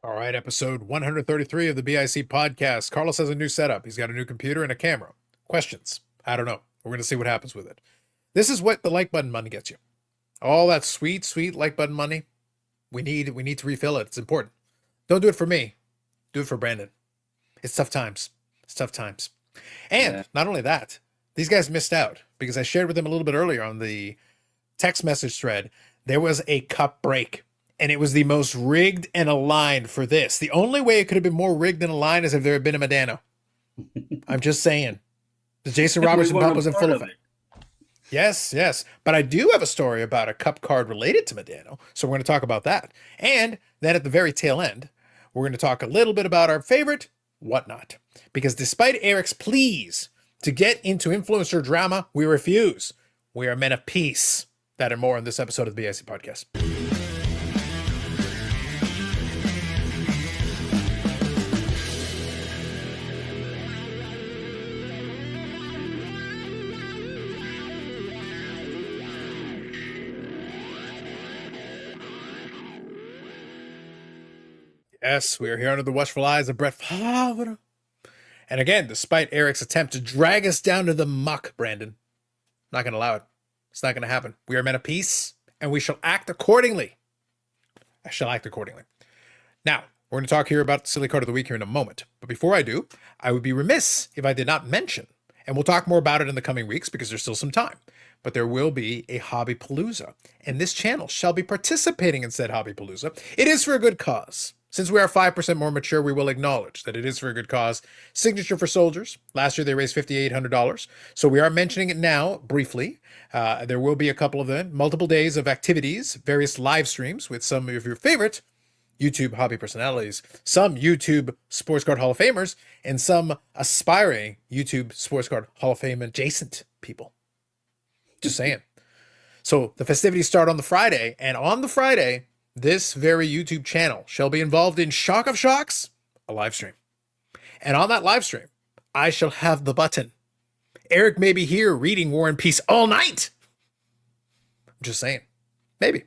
All right, episode 133 of the BIC podcast. Carlos has a new setup. He's got a new computer and a camera. Questions? I don't know. We're going to see what happens with it. This is what the like button money gets you. All that sweet, sweet like button money. We need to refill it. It's important. Don't do it for me. Do it for Brandon. It's tough times. It's tough times. And not only that, these guys missed out because I shared with them a little bit earlier on the text message thread. There was a cup break. And it was the most rigged and aligned for this. The only way it could have been more rigged and aligned is if there had been a Medano. I'm just saying. The Jason Robertson pump was in full effect. Yes, yes. But I do have a story about a cup card related to Medano. So we're going to talk about that. And then at the very tail end, we're going to talk a little bit about our favorite WhatNot. Because despite Eric's pleas to get into influencer drama, we refuse. We are men of peace. That and more in this episode of the BIC podcast. Yes, we are here under the watchful eyes of Brett Favre. And again, despite Eric's attempt to drag us down to the muck, Brandon, not going to allow it. It's not going to happen. We are men of peace, and we shall act accordingly. I shall act accordingly. Now, we're going to talk here about the silly card of the week here in a moment. But before I do, I would be remiss if I did not mention, and we'll talk more about it in the coming weeks because there's still some time, but there will be a Hobby Palooza, and this channel shall be participating in said Hobby Palooza. It is for a good cause. Since we are 5% more mature, we will acknowledge that it is for a good cause. Signature for Soldiers. Last year, they raised $5,800. So we are mentioning it now, briefly. There will be a couple of them. Multiple days of activities, various live streams with some of your favorite YouTube hobby personalities, some YouTube Sports Card Hall of Famers, and some aspiring YouTube Sports Card Hall of Fame adjacent people. Just saying. So the festivities start on the Friday, and on the Friday, this very YouTube channel shall be involved in Shock of Shocks, a live stream. And on that live stream, I shall have the button. Eric may be here reading War and Peace all night. I'm just saying. Maybe.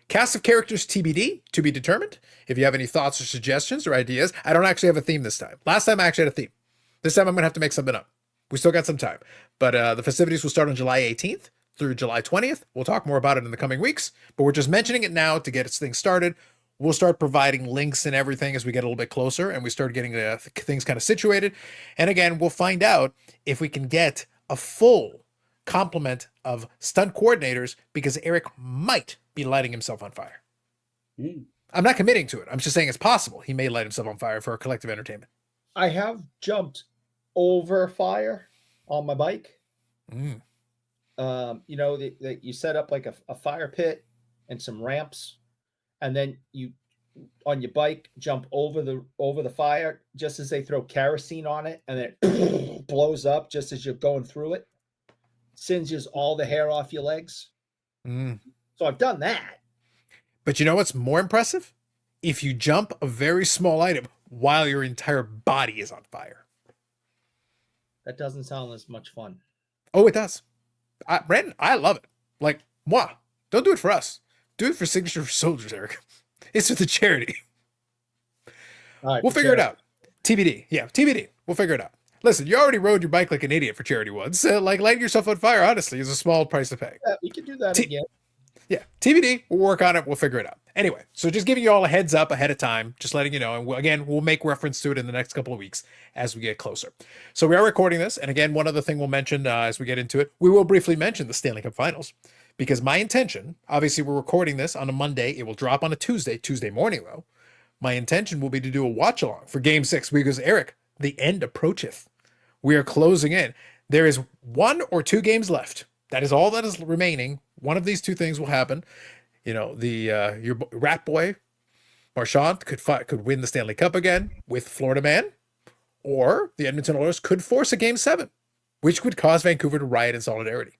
Cast of characters TBD, to be determined. If you have any thoughts or suggestions or ideas, I don't actually have a theme this time. Last time I actually had a theme. This time I'm going to have to make something up. We still got some time. But the festivities will start on July 18th. Through July 20th. We'll talk more about it in the coming weeks, but we're just mentioning it now to get things started. We'll start providing links and everything as we get a little bit closer and we start getting things kind of situated. And again, we'll find out if we can get a full complement of stunt coordinators because Eric might be lighting himself on fire. I'm not committing to it. I'm just saying it's possible. He may light himself on fire for a collective entertainment. I have jumped over fire on my bike. You know, you set up like a fire pit and some ramps, and then you on your bike jump over the fire just as they throw kerosene on it, and then it blows up just as you're going through it, singes all the hair off your legs. So I've done that. But you know what's more impressive? If you jump a very small item while your entire body is on fire. That doesn't sound as much fun. Oh, it does. Brandon, I love it. Like, moi. Don't do it for us. Do it for Signature for Soldiers, Eric. It's for the charity. All right, we'll figure it out. TBD. Yeah, TBD. We'll figure it out. Listen, you already rode your bike like an idiot for charity once. Like, lighting yourself on fire, honestly, is a small price to pay. Yeah, we can do that again. Yeah, TBD. We'll work on it. We'll figure it out. Anyway, so just giving you all a heads up ahead of time, just letting you know. And again, we'll make reference to it in the next couple of weeks as we get closer. So we are recording this. And again, one other thing we'll mention as we get into it, we will briefly mention the Stanley Cup Finals. Because my intention, obviously we're recording this on a Monday. It will drop on a Tuesday morning though. My intention will be to do a watch along for Game 6 because, Eric, the end approacheth. We are closing in. There is 1 or 2 games left. That is all that is remaining. One of these two things will happen. You know, your rat boy, Marchand, could win the Stanley Cup again with Florida Man, or the Edmonton Oilers could force a Game 7, which would cause Vancouver to riot in solidarity.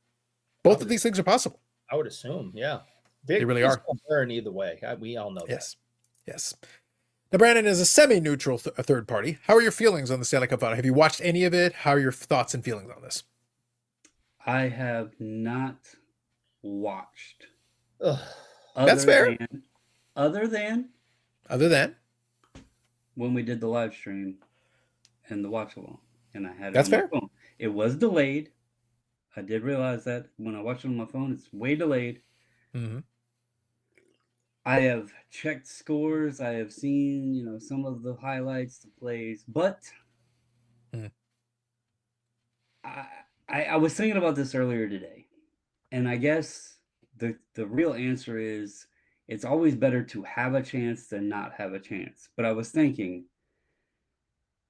Both of these things are possible. I would assume, yeah. They really are. Burn either way. We all know that. Yes. Now, Brandon, is a semi-neutral third party. How are your feelings on the Stanley Cup Final? Have you watched any of it? How are your thoughts and feelings on this? I have not watched. That's fair. Other than when we did the live stream and the watch along, and I had it That's on my fair. phone. It was delayed. I did realize that when I watched it on my phone, it's way delayed. Mm-hmm. I have checked scores. I have seen, some of the highlights, the plays, but Mhm. I was thinking about this earlier today, and I guess the real answer is it's always better to have a chance than not have a chance. But I was thinking,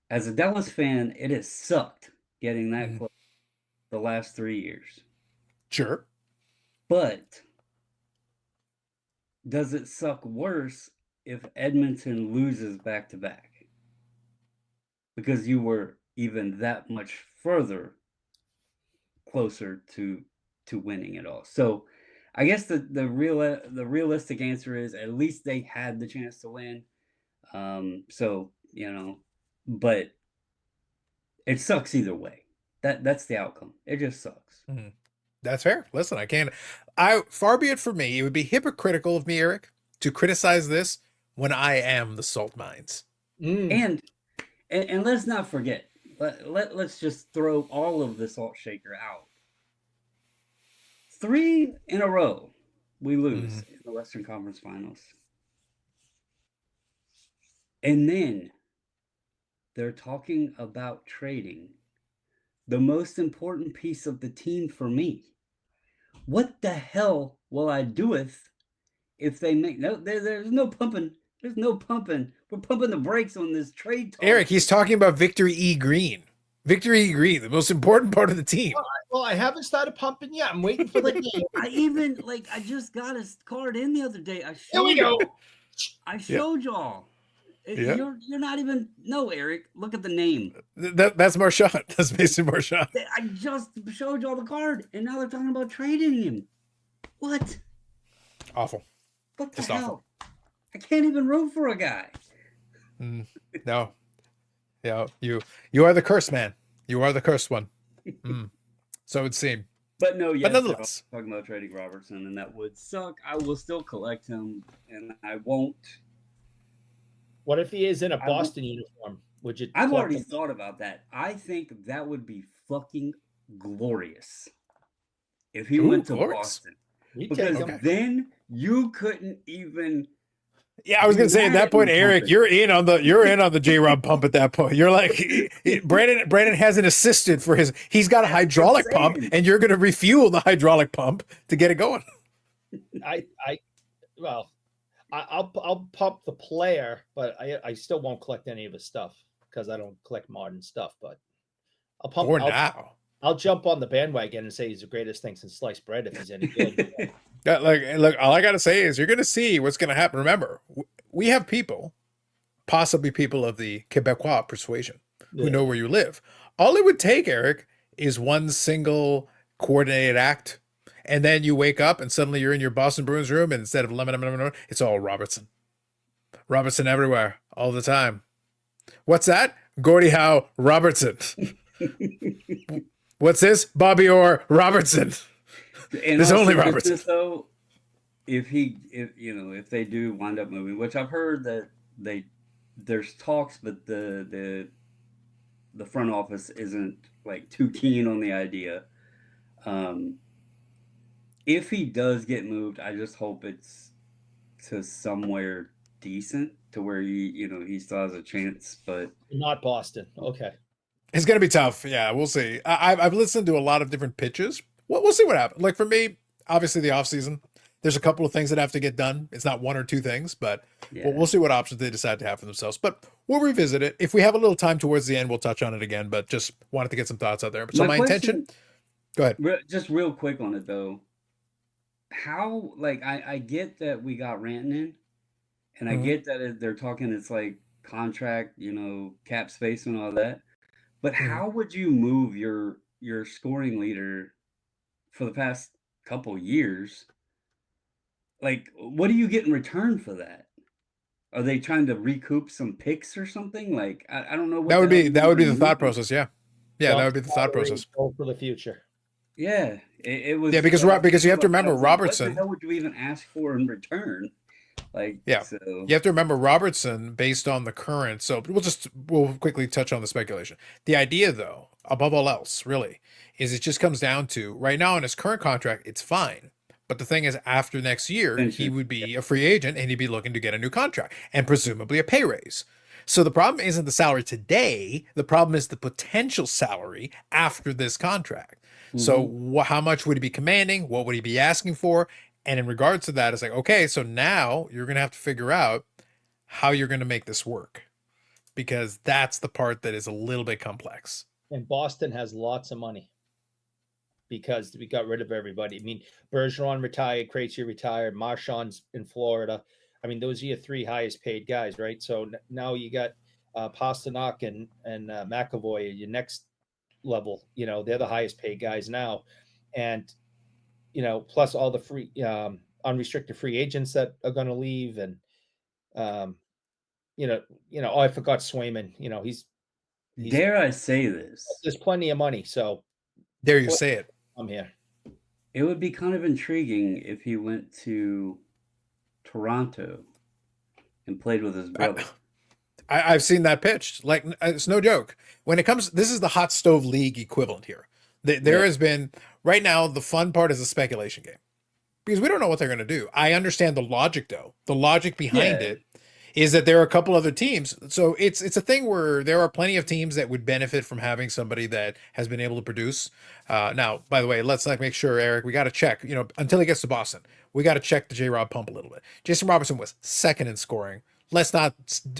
as a Dallas fan, it has sucked getting that Mhm. close the last 3 years. Sure. But does it suck worse if Edmonton loses back to back? Because you were even that much further closer to winning it all. So I guess the realistic answer is at least they had the chance to win. So, but it sucks either way. That's the outcome. It just sucks. Mhm. That's fair. Listen, far be it for me. It would be hypocritical of me, Eric, to criticize this when I am the salt mines. And let's not forget, let's just throw all of the salt shaker out. 3 in a row we lose in the Western Conference Finals. And then they're talking about trading the most important piece of the team for me. What the hell will I do with if they make there's no pumping. There's no pumping. We're pumping the brakes on this trade talk. Eric, he's talking about Victory E. Green. Victory E. Green, the most important part of the team. Well, I haven't started pumping yet. I'm waiting for the game. I just got a card in the other day. Here we go. I showed y'all. Yeah. You're not even Eric. Look at the name. That's Marchand. That's Mason Marchand. I just showed y'all the card, and now they're talking about trading him. What? Awful. What the Just hell? awful. I can't even root for a guy. No. Yeah, you are the cursed man. You are the cursed one. So it would seem. But no, yes, but nonetheless, talking about trading Robertson, and that would suck. I will still collect him, and I won't. What if he is in a Boston uniform? Would you? I've already thought about that. I think that would be fucking glorious if he went to Boston. Because then you couldn't even. Yeah, I was gonna say at that point, Eric, you're in on the J-Rob pump at that point. You're like, Brandon has an assistant for he's got a hydraulic pump, and you're gonna refuel the hydraulic pump to get it going. I'll pump the player, but I still won't collect any of his stuff because I don't collect modern stuff. But I'll pump now. I'll jump on the bandwagon and say he's the greatest thing since sliced bread if he's any good. Look, all I gotta say is you're gonna see what's gonna happen. Remember, we have people, possibly people of the Quebecois persuasion, who know where you live. All it would take, Eric, is one single coordinated act, and then you wake up and suddenly you're in your Boston Bruins room, and instead of lemon, it's all Robertson. Robertson everywhere, all the time. What's that? Gordie Howe Robertson. What's this? Bobby Orr Robertson. And there's only Robertson. Though, if they do wind up moving, which I've heard that there's talks, but the front office isn't like too keen on the idea. If he does get moved, I just hope it's to somewhere decent to where he still has a chance, but not Boston. Okay. It's going to be tough. Yeah, we'll see. I've listened to a lot of different pitches. We'll see what happens. Like for me, obviously the offseason, there's a couple of things that have to get done. It's not one or two things, but we'll see what options they decide to have for themselves. But we'll revisit it. If we have a little time towards the end, we'll touch on it again, but just wanted to get some thoughts out there. So my intention, go ahead. Just real quick on it though. How, I get that we got Rantanen, and I get that they're talking, it's like contract, cap space and all that. But how would you move your scoring leader for the past couple years? Like, what do you get in return for that? Are they trying to recoup some picks or something? Like, I don't know. What that would be the thought process. Yeah, that would be the thought process. For the future. Yeah, it was. Yeah, because you have to remember Robertson. What the hell would you even ask for in return? Like, Yeah. so You have to remember Robertson, based on the current. So we'll quickly touch on the speculation. The idea, though, above all else, really, is it just comes down to right now in his current contract, it's fine. But the thing is, after next year, he Extension. would be a free agent and he'd be looking to get a new contract and presumably a pay raise. So the problem isn't the salary today. The problem is the potential salary after this contract. So how much would he be commanding? What would he be asking for? And in regards to that, it's like, okay, so now you're going to have to figure out how you're going to make this work, because that's the part that is a little bit complex. And Boston has lots of money because we got rid of everybody. I mean, Bergeron retired, Krejci retired, Marchand's in Florida. I mean, those are your three highest paid guys, right? So now you got Pasternak and McAvoy, your next level. You know, they're the highest paid guys now, and plus all the free unrestricted free agents that are going to leave, and oh, I forgot Swayman. He's dare I say this? there's plenty of money, so There you say it. I'm here. It would be kind of intriguing if he went to Toronto and played with his brother. I've seen that pitched. Like, it's no joke. When it comes, this is the hot stove league equivalent here. There has been, right now, the fun part is the speculation game, because we don't know what they're going to do. I understand the logic, though. The logic behind it is that there are a couple other teams. So it's a thing where there are plenty of teams that would benefit from having somebody that has been able to produce. Now, by the way, let's make sure, Eric, we got to check, until he gets to Boston, we got to check the J-Rob pump a little bit. Jason Robertson was second in scoring. Let's not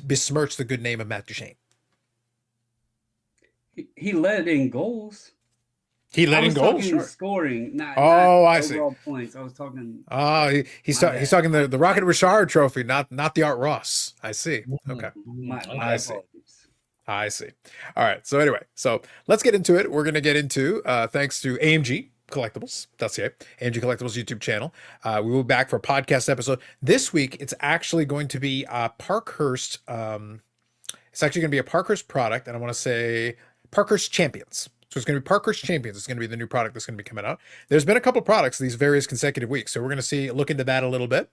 besmirch the good name of Matt Duchene. He led in goals. He led in goals. Sure. Scoring, not I see. overall points. I was talking. Oh, he's talking the Rocket Richard Trophy, not the Art Ross. I see. Okay, I see. I see. All right. So anyway, let's get into it. We're gonna get into thanks to AMG Collectibles.ca, AMG Collectibles YouTube channel. We will be back for a podcast episode this week. It's actually going to be Parkhurst. It's actually going to be a Parkhurst product, and I want to say Parkhurst Champions. So it's going to be Parkhurst Champions. It's going to be the new product that's going to be coming out. There's been a couple products these various consecutive weeks, so we're going to look into that a little bit.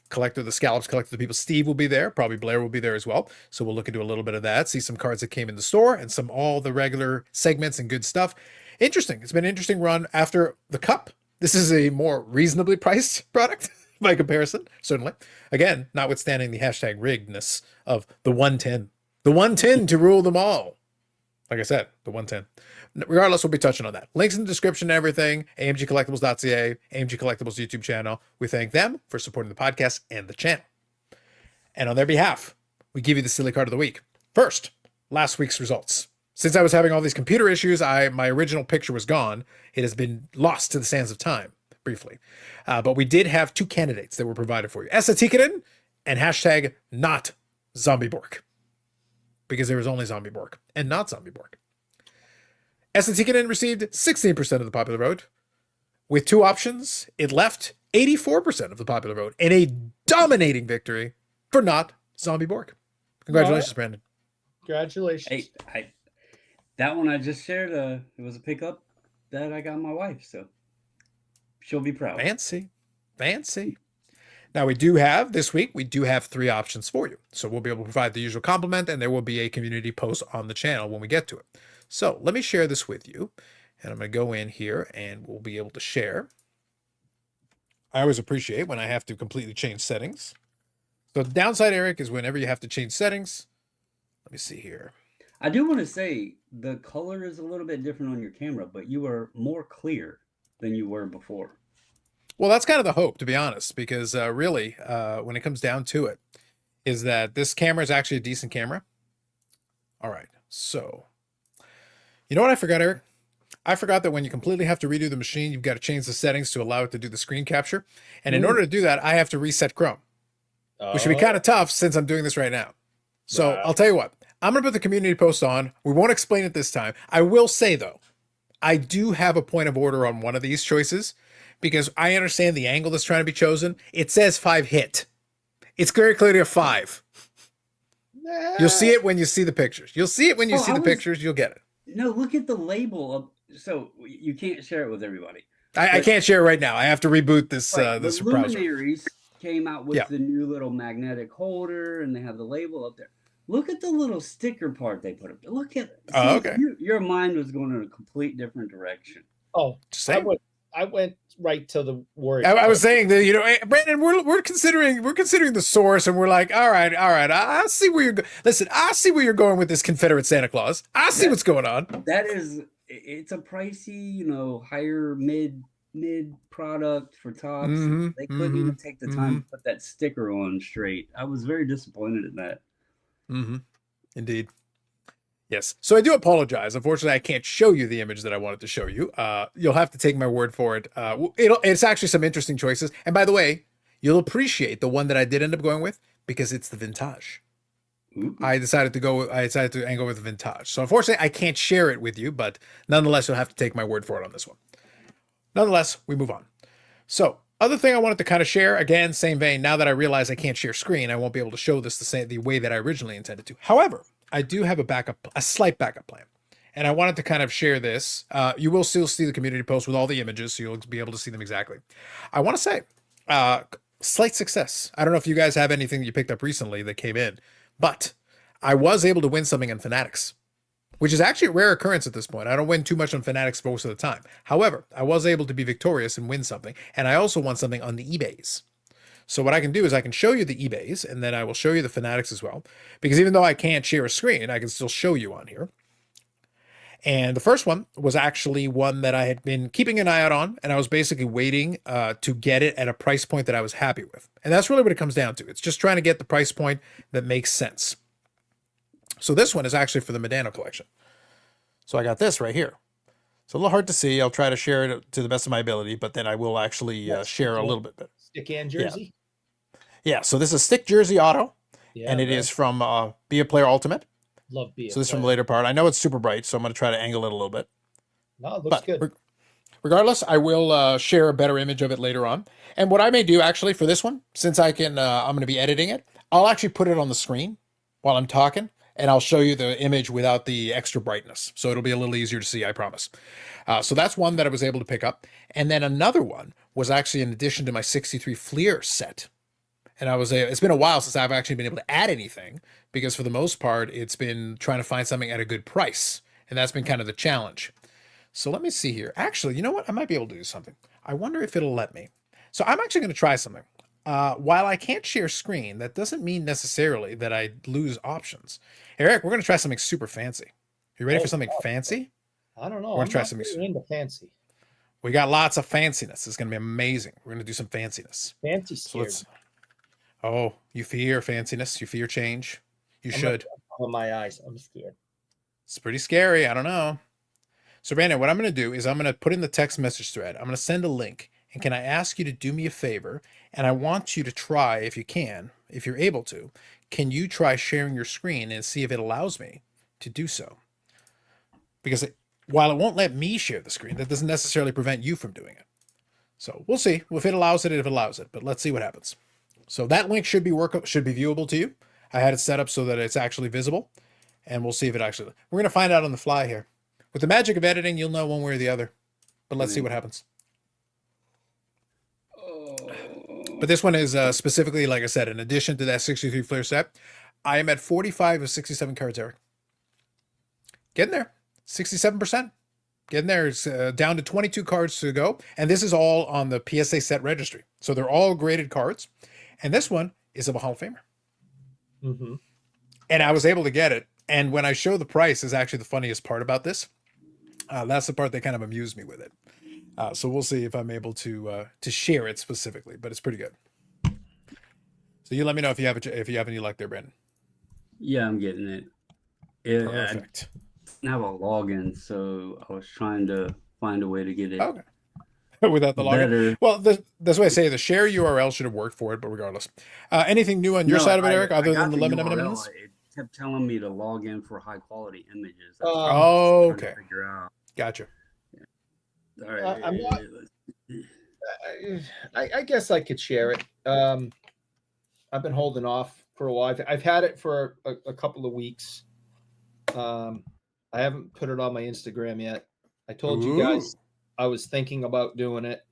Collector of the Scallops, Collector of the People. Steve will be there. Probably Blair will be there as well. So we'll look into a little bit of that. See some cards that came in the store and all the regular segments and good stuff. Interesting. It's been an interesting run after the Cup. This is a more reasonably priced product by comparison, certainly. Again, notwithstanding the hashtag riggedness of the 110. The 110 to rule them all. Like I said, the 110. Regardless, we'll be touching on that. Links in the description and everything. AMGcollectibles.ca, AMG Collectibles YouTube channel. We thank them for supporting the podcast and the channel. And on their behalf, we give you the silly card of the week. First, last week's results. Since I was having all these computer issues, my original picture was gone. It has been lost to the sands of time, briefly. But we did have two candidates that were provided for you. Etiquette and hashtag not Zombie Bork. Because there was only Zombie Bork and not Zombie Bork. Etiquette received 16% of the popular vote. With two options, it left 84% of the popular vote in a dominating victory for not Zombie Bork. Congratulations, Brandon. Congratulations. Hey, that one I just shared, it was a pickup that I got my wife, so she'll be proud. Fancy. Now this week, we do have three options for you. So we'll be able to provide the usual compliment, and there will be a community post on the channel when we get to it. So let me share this with you, and I'm going to go in here and we'll be able to share. I always appreciate when I have to completely change settings. So the downside, Eric, is whenever you have to change settings. Let me see here. I do want to say the color is a little bit different on your camera, but you are more clear than you were before. Well, that's kind of the hope, to be honest, because really, when it comes down to it, is that this camera is actually a decent camera. All right, so you know what I forgot, Eric? I forgot that when you completely have to redo the machine, you've got to change the settings to allow it to do the screen capture. And in order to do that, I have to reset Chrome, which would be kind of tough since I'm doing this right now. So I'll tell you what, I'm going to put the community post on. We won't explain it this time. I will say, though, I do have a point of order on one of these choices because I understand the angle that's trying to be chosen. It says 5 hit. It's very clearly a 5. You'll see it when you see the pictures. You'll see it when you see the pictures. You'll get it. No, look at the label. So you can't share it with everybody. I can't share it right now. I have to reboot this Right, this the browser. luminaries came out with Yeah. the new little magnetic holder, and they have the label up there. Look at the little sticker part they put up there. Look at Oh, okay. Your mind was going in a complete different direction. Oh, Just I saying. went right to the word. I was saying that, you know, Brandon, we're considering the source, and we're like, all right, I see where you're listen, I see where you're going with this Confederate Santa Claus. I see what's going on. It's a pricey, you know, higher mid product for tops. Mhm, They couldn't even take the time to put that sticker on straight. I was very disappointed in that. Indeed. Yes. So I do apologize. Unfortunately, I can't show you the image that I wanted to show you. You'll have to take my word for it. It's actually some interesting choices. And by the way, you'll appreciate the one that I did end up going with because it's the vintage. I decided to go with the vintage. So unfortunately, I can't share it with you, but nonetheless, you'll have to take my word for it on this one. Nonetheless, we move on. So other thing I wanted to kind of share, again, same vein. Now that I realize I can't share screen, I won't be able to show this the way that I originally intended to. However, I do have a slight backup plan. And I wanted to kind of share this. You will still see the community post with all the images, so you'll be able to see them exactly. I want to say, slight success. I don't know if you guys have anything that you picked up recently that came in, but I was able to win something on Fanatics, which is actually a rare occurrence at this point. I don't win too much on Fanatics most of the time. However, I was able to be victorious and win something, and I also won something on the eBays. So what I can do is I can show you the eBays, and then I will show you the Fanatics as well, because even though I can't share a screen, I can still show you on here. And the first one was actually one that I had been keeping an eye out on, and I was basically waiting to get it at a price point that I was happy with. And that's really what it comes down to. It's just trying to get the price point that makes sense. So this one is actually for the Medano collection. So I got this right here. It's a little hard to see. I'll try to share it to the best of my ability, but then I will actually share a little bit better. Stick and jersey. Yeah. So this is stick jersey auto, Yeah, and it is from Be a Player Ultimate. Love beer. So this is from the later part. I know it's super bright, so I'm going to try to angle it a little bit. No, it looks good. Regardless, I will share a better image of it later on. And what I may do actually for this one, since I'm going to be editing it, I'll actually put it on the screen while I'm talking, and I'll show you the image without the extra brightness. So it'll be a little easier to see, I promise. So that's one that I was able to pick up. And then another one was actually in addition to my 63 Fleer set. And it's been a while since I've actually been able to add anything, because for the most part, it's been trying to find something at a good price. And that's been kind of the challenge. So let me see here. Actually, you know what? I might be able to do something. I wonder if it'll let me. So I'm actually going to try something. While I can't share screen, that doesn't mean necessarily that I lose options. Eric, we're going to try something super fancy. You ready for something fancy? I don't know. We're going to try something into fancy. We got lots of fanciness. It's going to be amazing. We're going to do some fanciness. Fancy scared. Oh, you fear fanciness? You fear change? You should. On my eyes, I'm scared. It's pretty scary. I don't know. So, Brandon, what I'm going to do is I'm going to put in the text message thread. I'm going to send a link. And can I ask you to do me a favor? And I want you to try, if you can, if you're able to, can you try sharing your screen and see if it allows me to do so? Because while it won't let me share the screen, that doesn't necessarily prevent you from doing it. So we'll see if it allows it, but let's see what happens. So that link should be viewable to you. I had it set up so that it's actually visible, and we'll see if it actually. We're going to find out on the fly here. With the magic of editing, you'll know one way or the other. But let's see what happens. But this one is specifically, like I said, in addition to that 63 Fleer set, I am at 45 of 67 cards, Eric. Getting there. 67%. Getting there. It's down to 22 cards to go. And this is all on the PSA set registry. So they're all graded cards. And this one is of a Hall of Famer. Mm-hmm. And I was able to get it. And when I show the price is actually the funniest part about this. That's the part that kind of amused me with it. So we'll see if I'm able to share it specifically, but it's pretty good. So you let me know if you have any luck there, Brandon. Yeah, I'm getting it. Perfect. I didn't have a login, so I was trying to find a way to get it. Okay. Without the login. Well, that's why I say the share URL should have worked for it, but regardless. Anything new on your side of it, Eric, other than the lemon M&Ms? It kept telling me to log in for high quality images. Okay. Figure out. Gotcha. All right. I'm not, I guess I could share it. I've been holding off for a while. I've had it for a couple of weeks. I haven't put it on my Instagram yet. I told you guys I was thinking about doing it.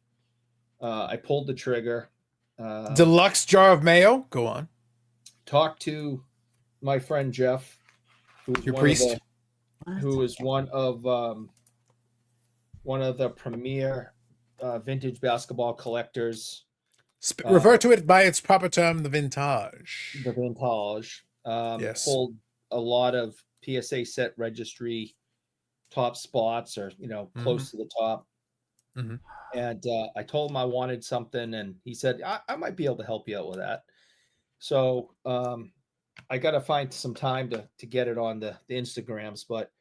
I pulled the trigger. Deluxe jar of mayo. Go on. Talk to my friend Jeff, who's Your priest. who is one of the premier vintage basketball collectors. Refer to it by its proper term, the vintage. The vintage. Yes. Hold a lot of PSA set registry top spots, or close to the top. Mm-hmm. And I told him I wanted something, and he said I might be able to help you out with that. So I got to find some time to get it on the Instagrams, but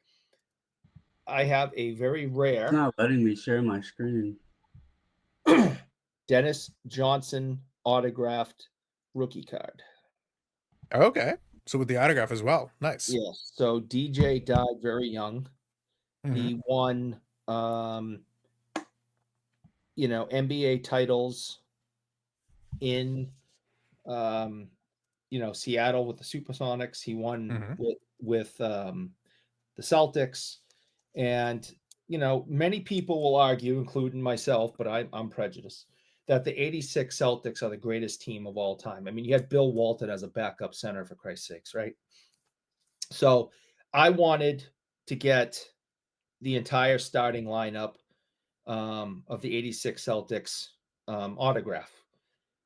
I have a very rare. It's not letting me share my screen. Dennis Johnson autographed rookie card. Okay. So with the autograph as well. Nice. Yes. So DJ died very young. Mm-hmm. He won NBA titles in Seattle with the Supersonics. He won with the Celtics, and many people will argue, including myself, but I'm prejudiced, that the '86 Celtics are the greatest team of all time. I mean, you had Bill Walton as a backup center, for Christ's sakes, right? So I wanted to get the entire starting lineup of the '86 Celtics autograph.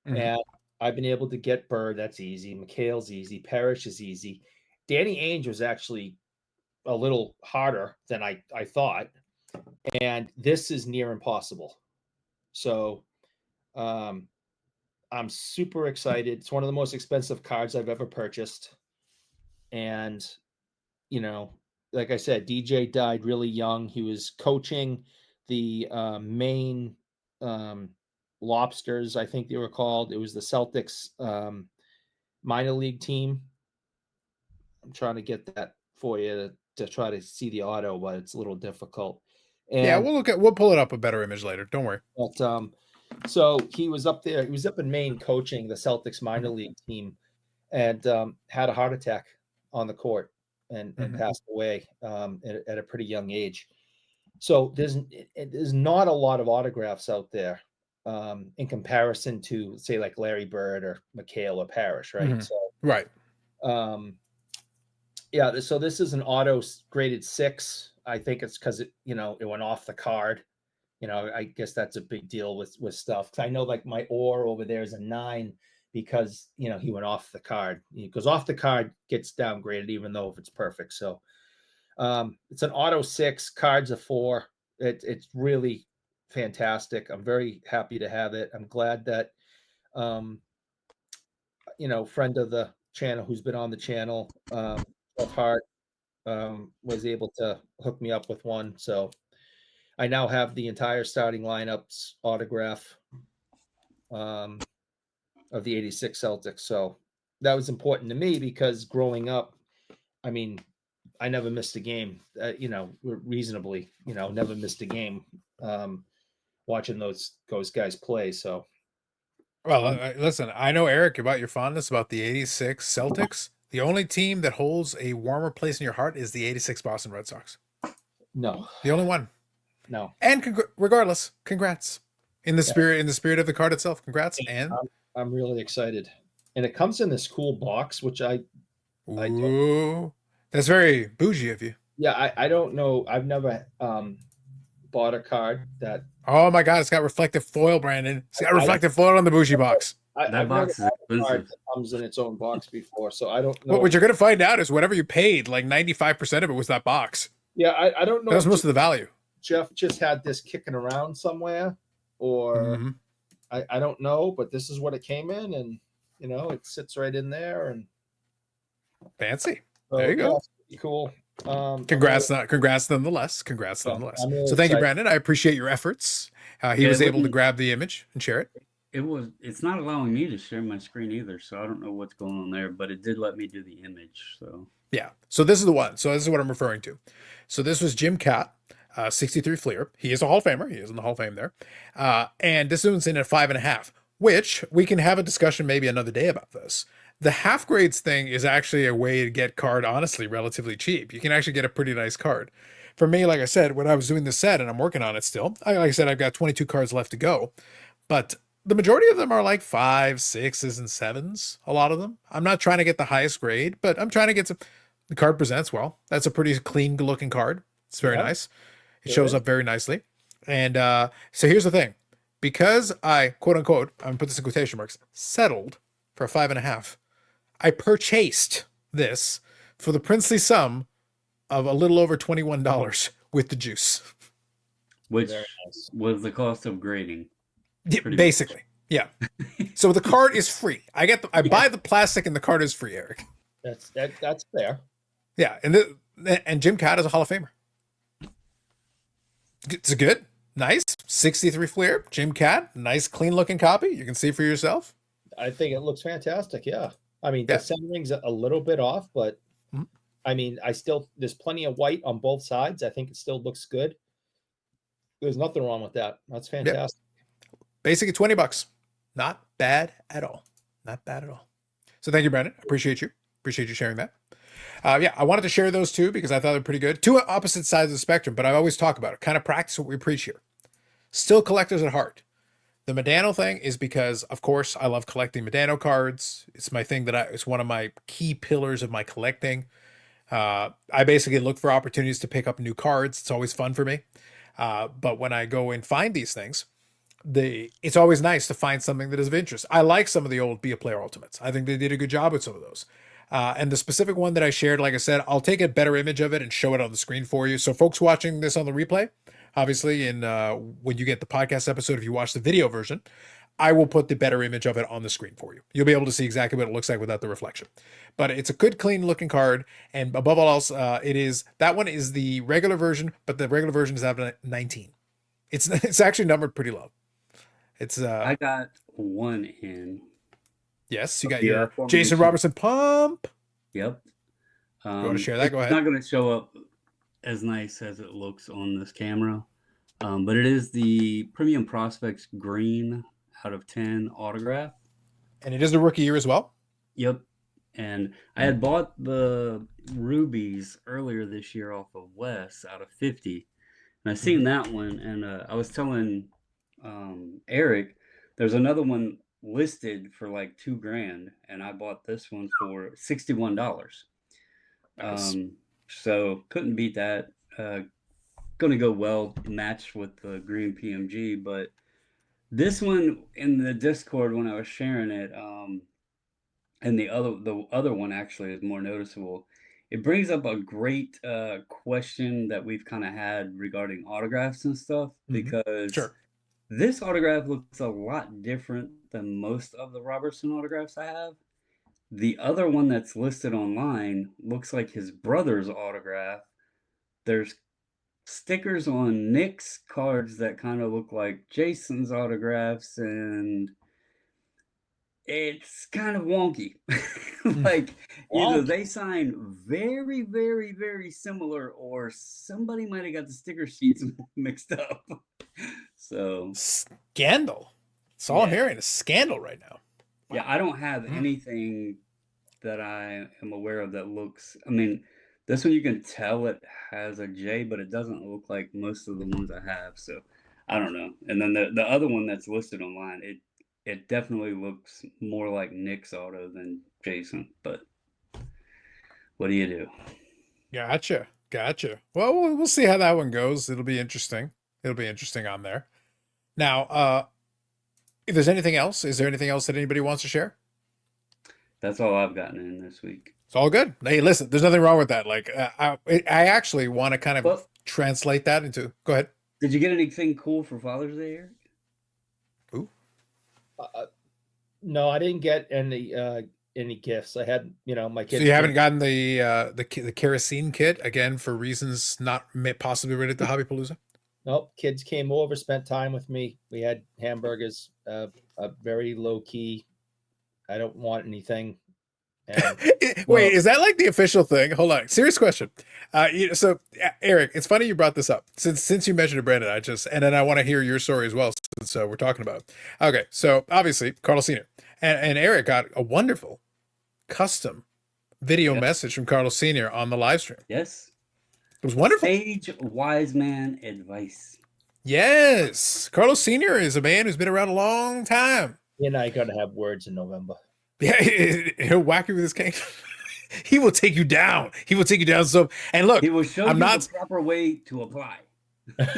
And I've been able to get Bird. That's easy. McHale's easy. Parrish is easy. Danny Ainge was actually a little harder than I thought. And this is near impossible. So I'm super excited. It's one of the most expensive cards I've ever purchased. And, like I said, DJ died really young. He was coaching the Maine Lobsters, I think they were called. It was the Celtics minor league team. I'm trying to get that for you to try to see the auto, but it's a little difficult. And, yeah, we'll pull it up a better image later. Don't worry. But so he was up there. He was up in Maine coaching the Celtics minor league team, and had a heart attack on the court and passed away at a pretty young age. So there's not a lot of autographs out there in comparison to, say, like Larry Bird or McHale or Parrish, right? So right. Yeah. So this is an auto graded 6. I think it's because it went off the card. I guess that's a big deal with stuff. I know, like, my Orr over there is a 9 because he went off the card. He goes off the card, gets downgraded, even though if it's perfect. So it's an auto 6, cards a 4. It's really fantastic. I'm very happy to have it. I'm glad that friend of the channel who's been on the channel, Jeff Hart, was able to hook me up with one. So I now have the entire starting lineups autograph of the '86 Celtics. So that was important to me because growing up, I mean, I never missed a game, reasonably, never missed a game watching those guys play. So, well, listen, I know, Eric, about your fondness about the '86 Celtics. The only team that holds a warmer place in your heart is the '86 Boston Red Sox. No, the only one. No. And regardless, congrats. In the spirit of the card itself, congrats. And I'm really excited. And it comes in this cool box, which I that's very bougie of you. Yeah, I don't know. I've never bought a card that. Oh my God, it's got reflective foil, Brandon. It's got reflective foil on the bougie box. I've box never had a card that comes in its own box before, so I don't know. What you're gonna find out is whatever you paid, like 95% of it was that box. Yeah, I don't know. That was most of the value. Jeff just had this kicking around somewhere, or I don't know, but this is what it came in, and it sits right in there, and fancy. So, there you go. Yeah, cool. Congrats nonetheless. Really so thank you, Brandon. I appreciate your efforts. He was able to grab the image and share it. It's not allowing me to share my screen either, so I don't know what's going on there, but it did let me do the image. So yeah. So this is the one. So this is what I'm referring to. So this was Jim Catt, 63 Fleer. He is a Hall of Famer. He is in the Hall of Fame there. And this one's in at 5.5, which we can have a discussion maybe another day about this. The half grades thing is actually a way to get card, honestly, relatively cheap. You can actually get a pretty nice card. For me, like I said, when I was doing this set and I'm working on it still, like I said, I've got 22 cards left to go. But the majority of them are like 5, 6s, and 7s. A lot of them. I'm not trying to get the highest grade, but I'm trying to get some. The card presents well. That's a pretty clean looking card. It's very Yeah. nice. It shows Good. up very nicely. And so here's the thing. Because I, quote unquote, I'm going to put this in quotation marks, settled for a 5.5, I purchased this for the princely sum of a little over $21 with the juice. Which Very nice. was the cost of grading. Yeah, Pretty basically. Yeah. So the card is free. I buy the plastic and the card is free, Eric. That's fair. Yeah. And Jim Cat is a Hall of Famer. It's a good, nice 63 flair. Jim Cat, nice clean looking copy. You can see for yourself. I think it looks fantastic. Yeah. I mean, Yeah. the centering's a little bit off, but Mhm. I mean, there's plenty of white on both sides. I think it still looks good. There's nothing wrong with that. That's fantastic. Basically $20. Not bad at all. Not bad at all. So thank you, Brandon. I appreciate you. Appreciate you sharing that. Yeah, I wanted to share those two because I thought they're pretty good. Two opposite sides of the spectrum, but I always talk about it. Kind of practice what we preach here. Still collectors at heart. The Medano thing is because, of course, I love collecting Medano cards. It's my thing it's one of my key pillars of my collecting. I basically look for opportunities to pick up new cards. It's always fun for me. But when I go and find these things, it's always nice to find something that is of interest. I like some of the old Be a Player Ultimates. I think they did a good job with some of those. And the specific one that I shared, like I said, I'll take a better image of it and show it on the screen for you. So folks watching this on the replay, obviously, when you get the podcast episode, if you watch the video version, I will put the better image of it on the screen for you. You'll be able to see exactly what it looks like without the reflection. But it's a good, clean looking card. And above all else, that one is the regular version, but the regular version is at 19. It's actually numbered pretty low. It's I got one in. yes, you got the your Jason formation. Robertson pump. Yep. You want to share that? Go It's ahead. not going to show up as nice as it looks on this camera, but it is the Premium Prospects Green out of 10 autograph. And it is the rookie year as well. Yep. And I had bought the rubies earlier this year off of Wes out of 50. And I seen that one, and I was telling Eric, there's another one listed for like $2,000, and I bought this one for $61. Nice. So couldn't beat that. Gonna go well matched with the green PMG, but this one in the Discord when I was sharing it, and the other one actually is more noticeable. It brings up a great question that we've kind of had regarding autographs and stuff, because Sure. this autograph looks a lot different than most of the Robertson autographs I have. The other one that's listed online looks like his brother's autograph. There's stickers on Nick's cards that kind of look like Jason's autographs, and it's kind of wonky. Like either they sign very, very, very similar, or somebody might have got the sticker sheets mixed up. So Scandal. That's all I'm hearing is scandal right now. yeah, I don't have anything that I am aware of that looks. I mean, this one you can tell it has a J, but it doesn't look like most of the ones I have. So I don't know. And then the other one that's listed online, it definitely looks more like Nick's auto than Jason. But what do you do? Gotcha. Well, we'll see how that one goes. It'll be interesting. It'll be interesting on there. Now, if there's anything else, is there anything else that anybody wants to share? That's all I've gotten in this week. It's all good. Hey, listen, there's nothing wrong with that. Like, I actually want to kind of Well, translate that into. Go ahead. did you get anything cool for Father's Day, Eric? Ooh. No, I didn't get any gifts. I had, my kids. So you haven't gotten the kerosene kit again for reasons not possibly related to Hobbypalooza? Nope. Kids came over, spent time with me. We had hamburgers, a very low key. I don't want anything. And, Wait, is that like the official thing? Hold on. Serious question. So Eric, it's funny you brought this up. Since you mentioned it, Brandon, and then I want to hear your story as well, since we're talking about it. Okay, so obviously Carlos Sr. and Eric got a wonderful custom video message from Carlos Sr. on the live stream. Yes. It was wonderful. Sage wise man advice. Yes, Carlos Sr. is a man who's been around a long time. He and I got to have words in November. Yeah, he'll whack you with his cane. He will take you down. He will take you down. So, and look, He will show I'm you not the proper way to apply.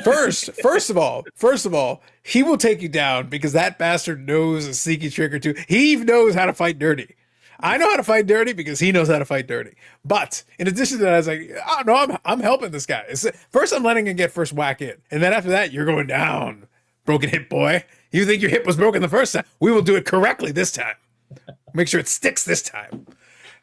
first of all, he will take you down because that bastard knows a sneaky trick or two. He knows how to fight dirty. I know how to fight dirty because he knows how to fight dirty. But in addition to that, I was like, oh no, I'm helping this guy. First, I'm letting him get first whack in, and then after that, you're going down, broken hip boy. You think your hip was broken the first time? We will do it correctly this time. Make sure it sticks this time.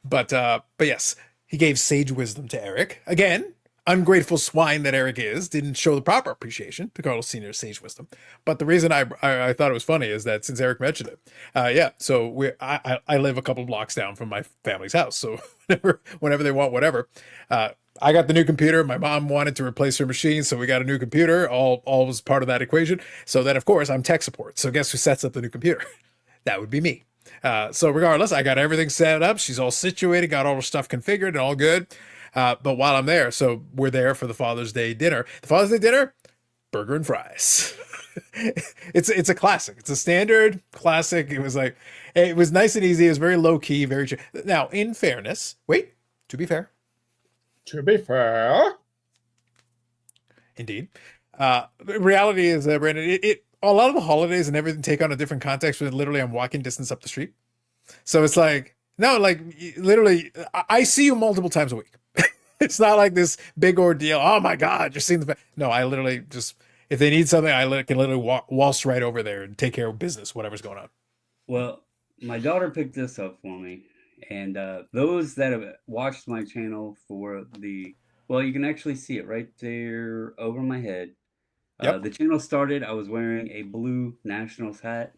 But yes, he gave sage wisdom to Eric again. Ungrateful swine that Eric is, didn't show the proper appreciation to Carlos Sr.'s sage wisdom. But the reason I thought it was funny is that since Eric mentioned it, yeah, so I live a couple blocks down from my family's house. So whenever they want whatever, I got the new computer. My mom wanted to replace her machine, so we got a new computer. All was part of that equation. So then, of course, I'm tech support. So guess who sets up the new computer? That would be me. So regardless, I got everything set up. She's all situated, got all her stuff configured and all good. But while I'm there, so we're there for the Father's Day dinner. The Father's Day dinner, burger and fries. It's a classic. It's a standard classic. It was nice and easy. It was very low key, very chill. Now, in fairness, to be fair, indeed. The reality is, Brandon, a lot of the holidays and everything take on a different context when literally I'm walking distance up the street. So it's like, no, like literally, I see you multiple times a week. It's not like this big ordeal. Oh my God, you're seeing no, I literally just, if they need something, I can literally waltz right over there and take care of business, whatever's going on. Well, my daughter picked this up for me. And those that have watched my channel for well, you can actually see it right there over my head. Yep. The channel started, I was wearing a blue Nationals hat.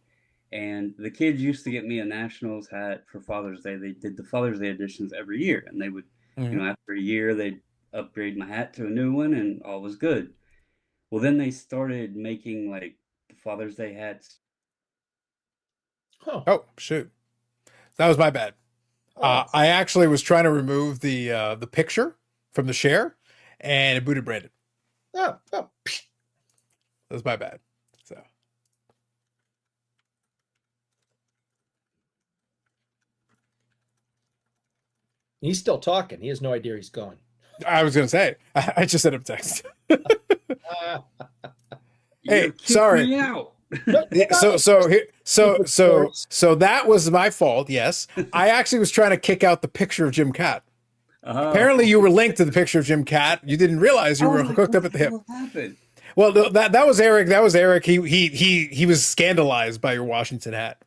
And the kids used to get me a Nationals hat for Father's Day. They did the Father's Day editions every year. And they would, after a year, they'd upgrade my hat to a new one and all was good. Well, then they started making like the Father's Day hats. Oh, shoot. That was my bad. I actually was trying to remove the picture from the share and it booted Brandon. Oh. That was my bad. So. He's still talking. He has no idea he's going. I was going to say, I just sent him a text. Hey, Kick sorry. me out. So that was my fault. Yes, I actually was trying to kick out the picture of Jim Cat. Apparently, you were linked to the picture of Jim Cat. You didn't realize you were hooked up at the hip. What happened? Well, that was Eric. That was Eric. He was scandalized by your Washington hat.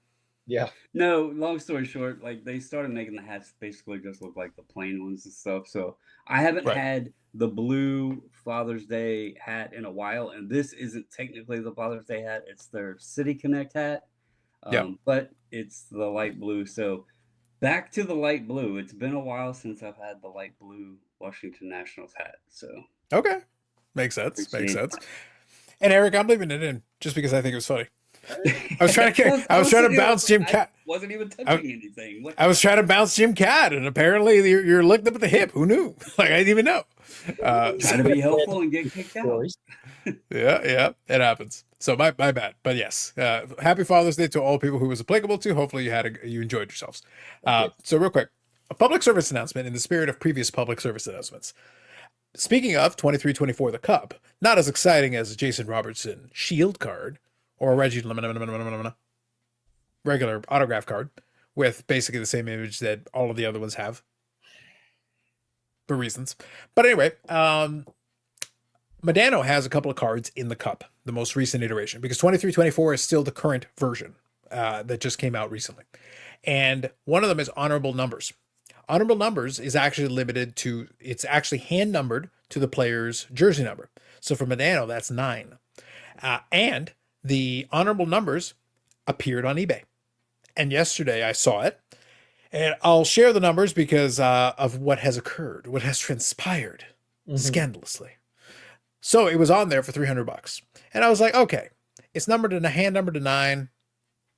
Yeah. No, long story short, like they started making the hats basically just look like the plain ones and stuff. So I haven't had the blue Father's Day hat in a while, and this isn't technically the Father's Day hat. It's their City Connect hat. But it's the light blue. So back to the light blue. It's been a while since I've had the light blue Washington Nationals hat. So okay. Makes sense. And Eric, I'm leaving it in just because I think it was funny. I was trying to bounce Jim Cat. Wasn't even touching anything. I was trying to bounce Jim Cat, and apparently you're licked up at the hip. Who knew? Like I didn't even know. Trying to be helpful and get kicked out. Yeah, it happens. So my bad. But yes, happy Father's Day to all people who was applicable to. Hopefully you enjoyed yourselves. So real quick, a public service announcement in the spirit of previous public service announcements. Speaking of 23-24, the Cup, not as exciting as a Jason Robertson Shield card or a Reggie regular autograph card with basically the same image that all of the other ones have for reasons. But anyway, Modano has a couple of cards in the Cup, the most recent iteration, because 23-24 is still the current version that just came out recently. And one of them is Honorable Numbers. Honorable Numbers is actually limited to, it's actually hand numbered to the player's jersey number. So for Modano, that's 9. And the Honorable Numbers appeared on eBay. And yesterday I saw it. And I'll share the numbers because of what has occurred, what has transpired scandalously. So it was on there for $300. And I was like, okay, it's numbered in a hand numbered to 9,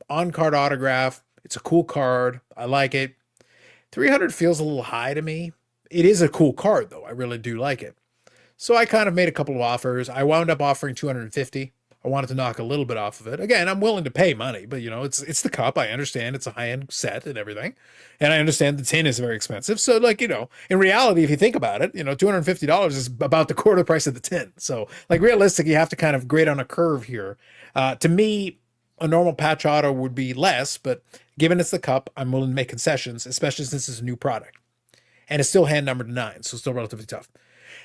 on card autograph. It's a cool card. I like it. 300 feels a little high to me. It is a cool card though. I really do like it. So I kind of made a couple of offers. I wound up offering 250. I wanted to knock a little bit off of it. Again, I'm willing to pay money, but you know, it's the cup. I understand it's a high-end set and everything. And I understand the tin is very expensive. So like, you know, in reality, if you think about it, you know, $250 is about the quarter price of the tin. So like realistic, you have to kind of grade on a curve here. To me, a normal patch auto would be less, but given it's the cup, I'm willing to make concessions, especially since it's a new product. And it's still hand numbered 9, so still relatively tough.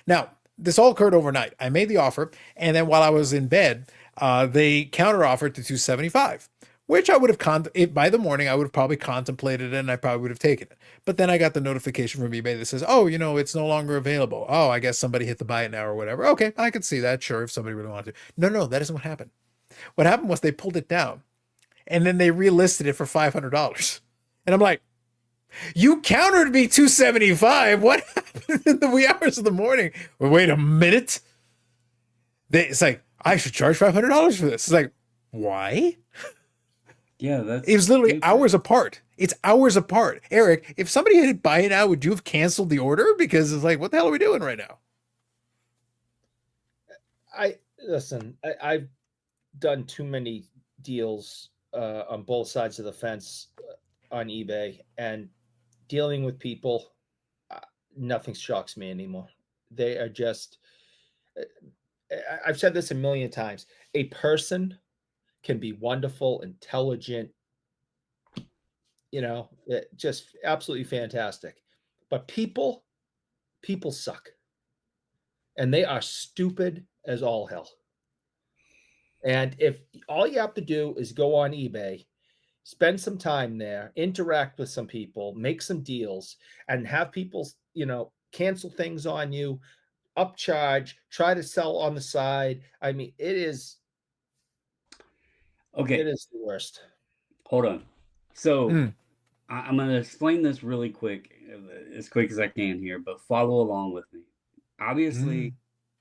Now, this all occurred overnight. I made the offer, and then while I was in bed, they counter offered to 275, which I would have by the morning I would have probably contemplated it, and I probably would have taken it. But then I got the notification from eBay that says, "Oh, you know, it's no longer available. Oh, I guess somebody hit the buy it now or whatever." Okay, I could see that. Sure, if somebody really wanted to. No, that isn't what happened. What happened was they pulled it down, and then they relisted it for $500, and I'm like, you countered me 275. What happened in the wee hours of the morning? Well, wait a minute. It's like, I should charge $500 for this. It's like, why? Yeah, that's It was literally stupid. hours apart. It's hours apart. Eric, if somebody had buy it now, would you have canceled the order? Because it's like, what the hell are we doing right now? I've done too many deals on both sides of the fence on eBay, and dealing with people, nothing shocks me anymore. They are just, I've said this a million times. A person can be wonderful, intelligent, you know, just absolutely fantastic. But people suck. And they are stupid as all hell. And if all you have to do is go on eBay, spend some time there, interact with some people, make some deals, and have people, you know, cancel things on you, upcharge, try to sell on the side. I mean, it is Okay, the worst. hold on. So Mm. I'm going to explain this really quick, as quick as I can here, but follow along with me. Obviously,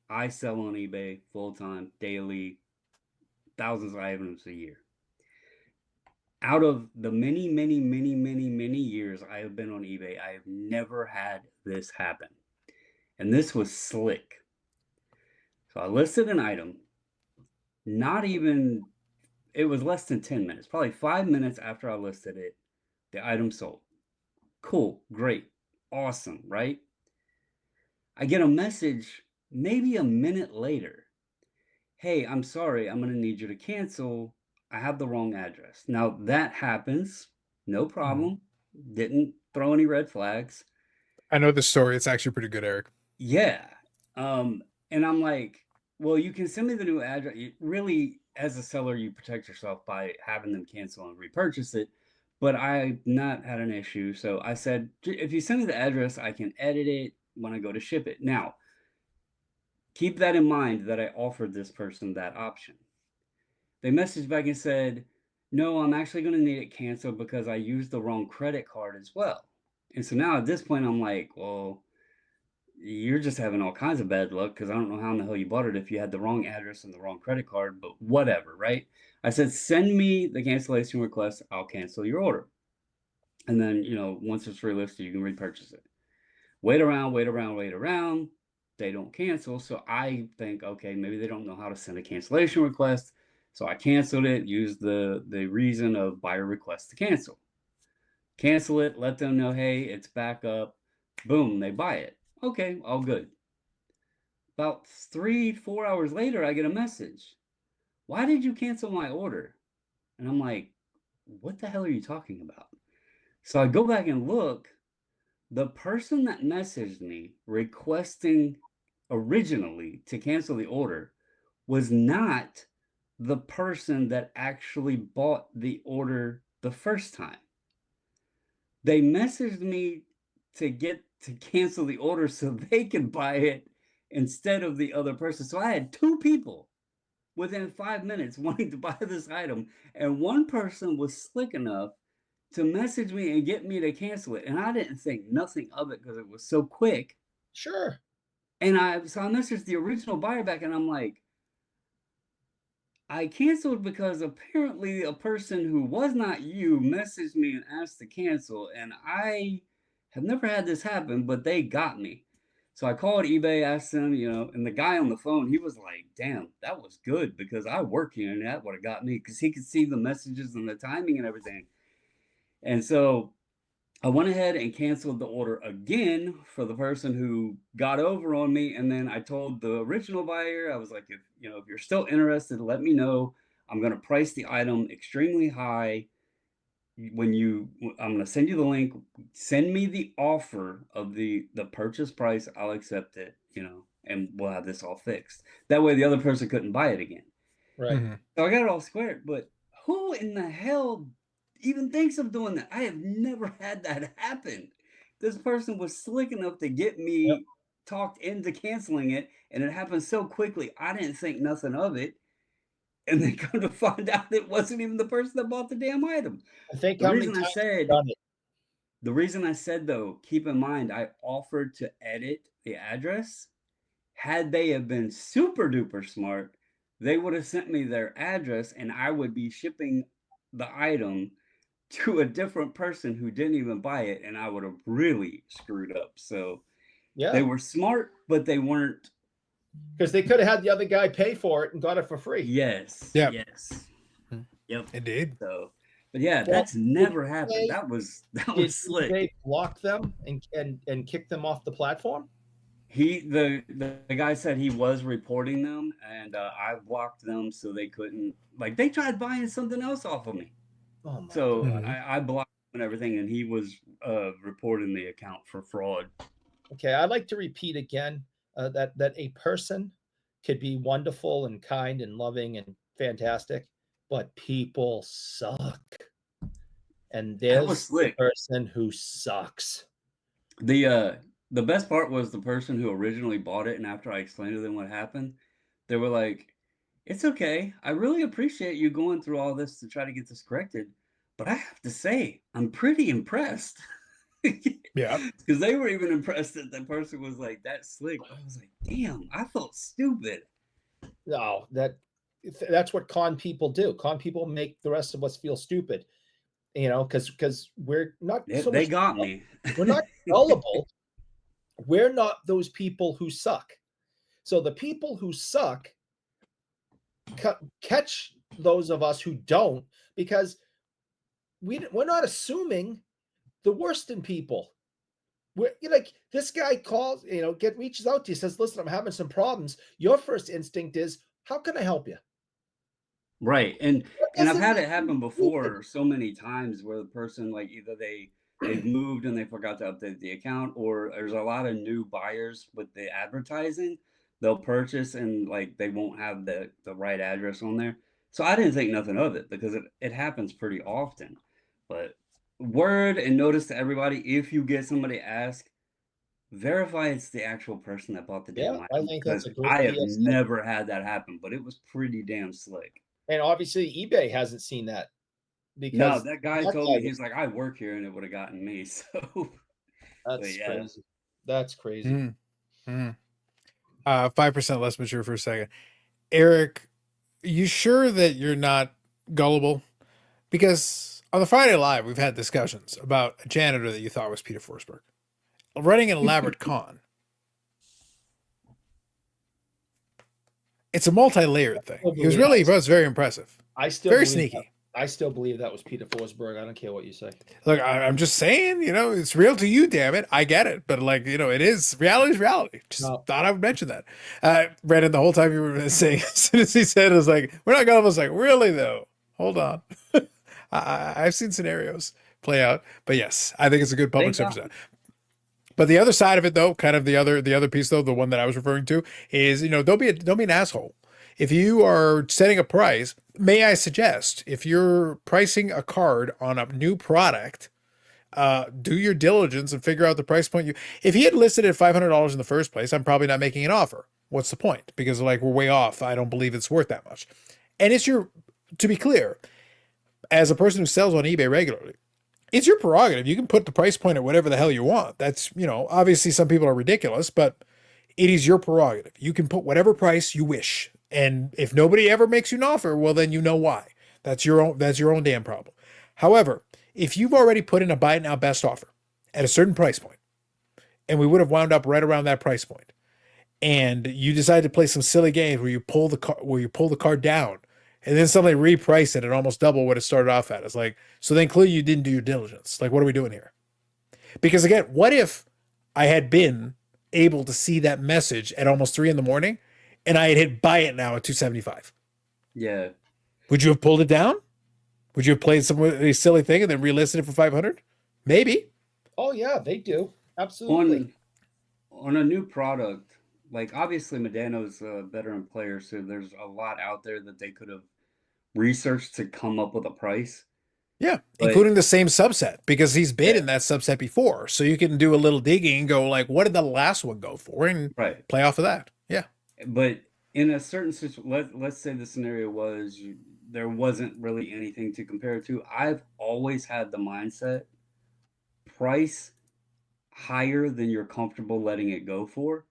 I sell on eBay full time, daily, thousands of items a year. Out of the many years I have been on eBay, I have never had this happen. And this was slick. So I listed an item, not even, it was less than 10 minutes, probably 5 minutes after I listed it, the item sold. Cool, great, awesome, right? I get a message maybe a minute later. Hey, I'm sorry, I'm going to need you to cancel. I have the wrong address. Now that happens, no problem. Didn't throw any red flags. I know this story. It's actually pretty good, Eric. Yeah. And I'm like, well, you can send me the new address. Really, as a seller, you protect yourself by having them cancel and repurchase it. But I've not had an issue. So I said, if you send me the address, I can edit it when I go to ship it. Now, keep that in mind that I offered this person that option. They messaged back and said, no, I'm actually going to need it canceled because I used the wrong credit card as well. And so now at this point, I'm like, well, you're just having all kinds of bad luck because I don't know how in the hell you bought it if you had the wrong address and the wrong credit card, but whatever, right? I said, send me the cancellation request. I'll cancel your order. And then, you know, once it's relisted, you can repurchase it. Wait around. They don't cancel. So I think, okay, maybe they don't know how to send a cancellation request. So I canceled it, used the reason of buyer request to cancel. Cancel it, let them know, hey, it's back up. Boom, they buy it. Okay, all good. About 3-4 hours later, I get a message. Why did you cancel my order? And I'm like, what the hell are you talking about? So I go back and look. The person that messaged me requesting originally to cancel the order was not the person that actually bought the order the first time. They messaged me to get to cancel the order so they could buy it instead of the other person. So I had 2 people within 5 minutes wanting to buy this item, and one person was slick enough to message me and get me to cancel it. And I didn't think nothing of it because it was so quick. Sure. And I messaged the original buyer back, and I'm like, I canceled because apparently a person who was not you messaged me and asked to cancel, and I have never had this happen, but they got me. So I called eBay, asked them, and the guy on the phone, he was like, damn, that was good because I work here and that would have got me because he could see the messages and the timing and everything. And so I went ahead and canceled the order again for the person who got over on me. And then I told the original buyer, I was like, if you're still interested, let me know. I'm going to price the item extremely high. I'm going to send you the link. Send me the offer of the purchase price. I'll accept it, and we'll have this all fixed. That way the other person couldn't buy it again. Right. Mhm. So I got it all squared. But who in the hell even thinks of doing that? I have never had that happen. This person was slick enough to get me Yep. talked into canceling it, and it happened so quickly. I didn't think nothing of it. And then come to find out it wasn't even the person that bought the damn item. I think The how many reason I times said you've done it. the reason I said though, keep in mind, I offered to edit the address. Had they have been super duper smart, they would have sent me their address and I would be shipping the item to a different person who didn't even buy it, and I would have really screwed up. So they Yeah, were smart, but they weren't. because they could have had the other guy pay for it and got it for free. Yes. Yep. Yes. Hmm. Yep. Indeed. So, but yeah, Well, that's never did happened. they- That was Did slick. they block them and kick them off the platform? The guy said he was reporting them, and I blocked them so they couldn't. Like they tried buying something else off of me, Oh my so God. I blocked him and everything, and he was reporting the account for fraud. Okay, I'd like to repeat again that a person could be wonderful and kind and loving and fantastic, but people suck. And That was there's the slick. person who sucks. The best part was the person who originally bought it, and after I explained to them what happened, they were like, "It's okay. I really appreciate you going through all this to try to get this corrected, but I have to say, I'm pretty impressed." Yeah. Because they were even impressed that the person was like that slick. I was like, damn, I felt stupid. No, that's what con people do. Con people make the rest of us feel stupid, because we're not so They much got me. we're not gullible. We're not those people who suck. So the people who suck catch those of us who don't, because we're not assuming the worst in people. We're like, this guy calls, reaches out to you, says, listen, I'm having some problems. Your first instinct is, how can I help you? Right. And I've doesn't had make it happen you before so many times where the person like either they've moved and they forgot to update the account, or there's a lot of new buyers with the advertising. They'll purchase and like they won't have the right address on there. So I didn't think nothing of it because it happens pretty often. But word and notice to everybody, if you get somebody ask, verify it's the actual person that bought the Yeah, damn I item, think that's because a great I have PSA. never had that happen, but it was pretty damn slick. And obviously eBay hasn't seen that, No, because that guy that told guy me, he's like, I work here, and it would have gotten me. So, that's yeah. crazy. That's crazy. Mm. Mm. 5% less mature for a second. Eric, you sure that you're not gullible? Because on the Friday Live, we've had discussions about a janitor that you thought was Peter Forsberg running an elaborate con. It's a multi-layered thing. He was very impressive. I still Very believe sneaky. I still believe that was Peter Forsberg. I don't care what you say. Look, I'm just saying, it's real to you, damn it. I get it. But it is reality is reality. Just thought I would mention that. Brandon, the whole time you were saying, as soon as he said it, was like, we're not gullible. I was like, really though? Hold on. I've seen scenarios play out. But yes, I think it's a good public service. But the other side of it, though, kind of the other piece, though, the one that I was referring to is, don't be an asshole. If you are setting a price, may I suggest, if you're pricing a card on a new product, do your diligence and figure out the price point. If he had listed it at $500 in the first place, I'm probably not making an offer. What's the point? Because we're way off. I don't believe it's worth that much. And to be clear, as a person who sells on eBay regularly, it's your prerogative. You can put the price point at whatever the hell you want. That's, obviously some people are ridiculous, but it is your prerogative. You can put whatever price you wish. And if nobody ever makes you an offer, well, then you know why. That's your own damn problem. However, if you've already put in a buy it now best offer at a certain price point, and we would have wound up right around that price point. And you decide to play some silly games where you pull the card down, and then suddenly reprice it at almost double what it started off at. It's like, so then clearly you didn't do your diligence. Like, what are we doing here? Because again, what if I had been able to see that message at almost 3 a.m. and I had hit buy it now at 275? Yeah. Would you have pulled it down? Would you have played some silly thing and then relisted it for 500? Maybe. Oh yeah, they do. Absolutely. On a new product, like obviously Medano's a veteran player, so there's a lot out there that they could have researched to come up with a price. Yeah, But- including the same subset, because he's been Yeah. in that subset before. So you can do a little digging and go like, what did the last one go for? And Right. play off of that. Yeah. But in a certain situation, let's say the scenario was there wasn't really anything to compare it to. I've always had the mindset price higher than you're comfortable letting it go for,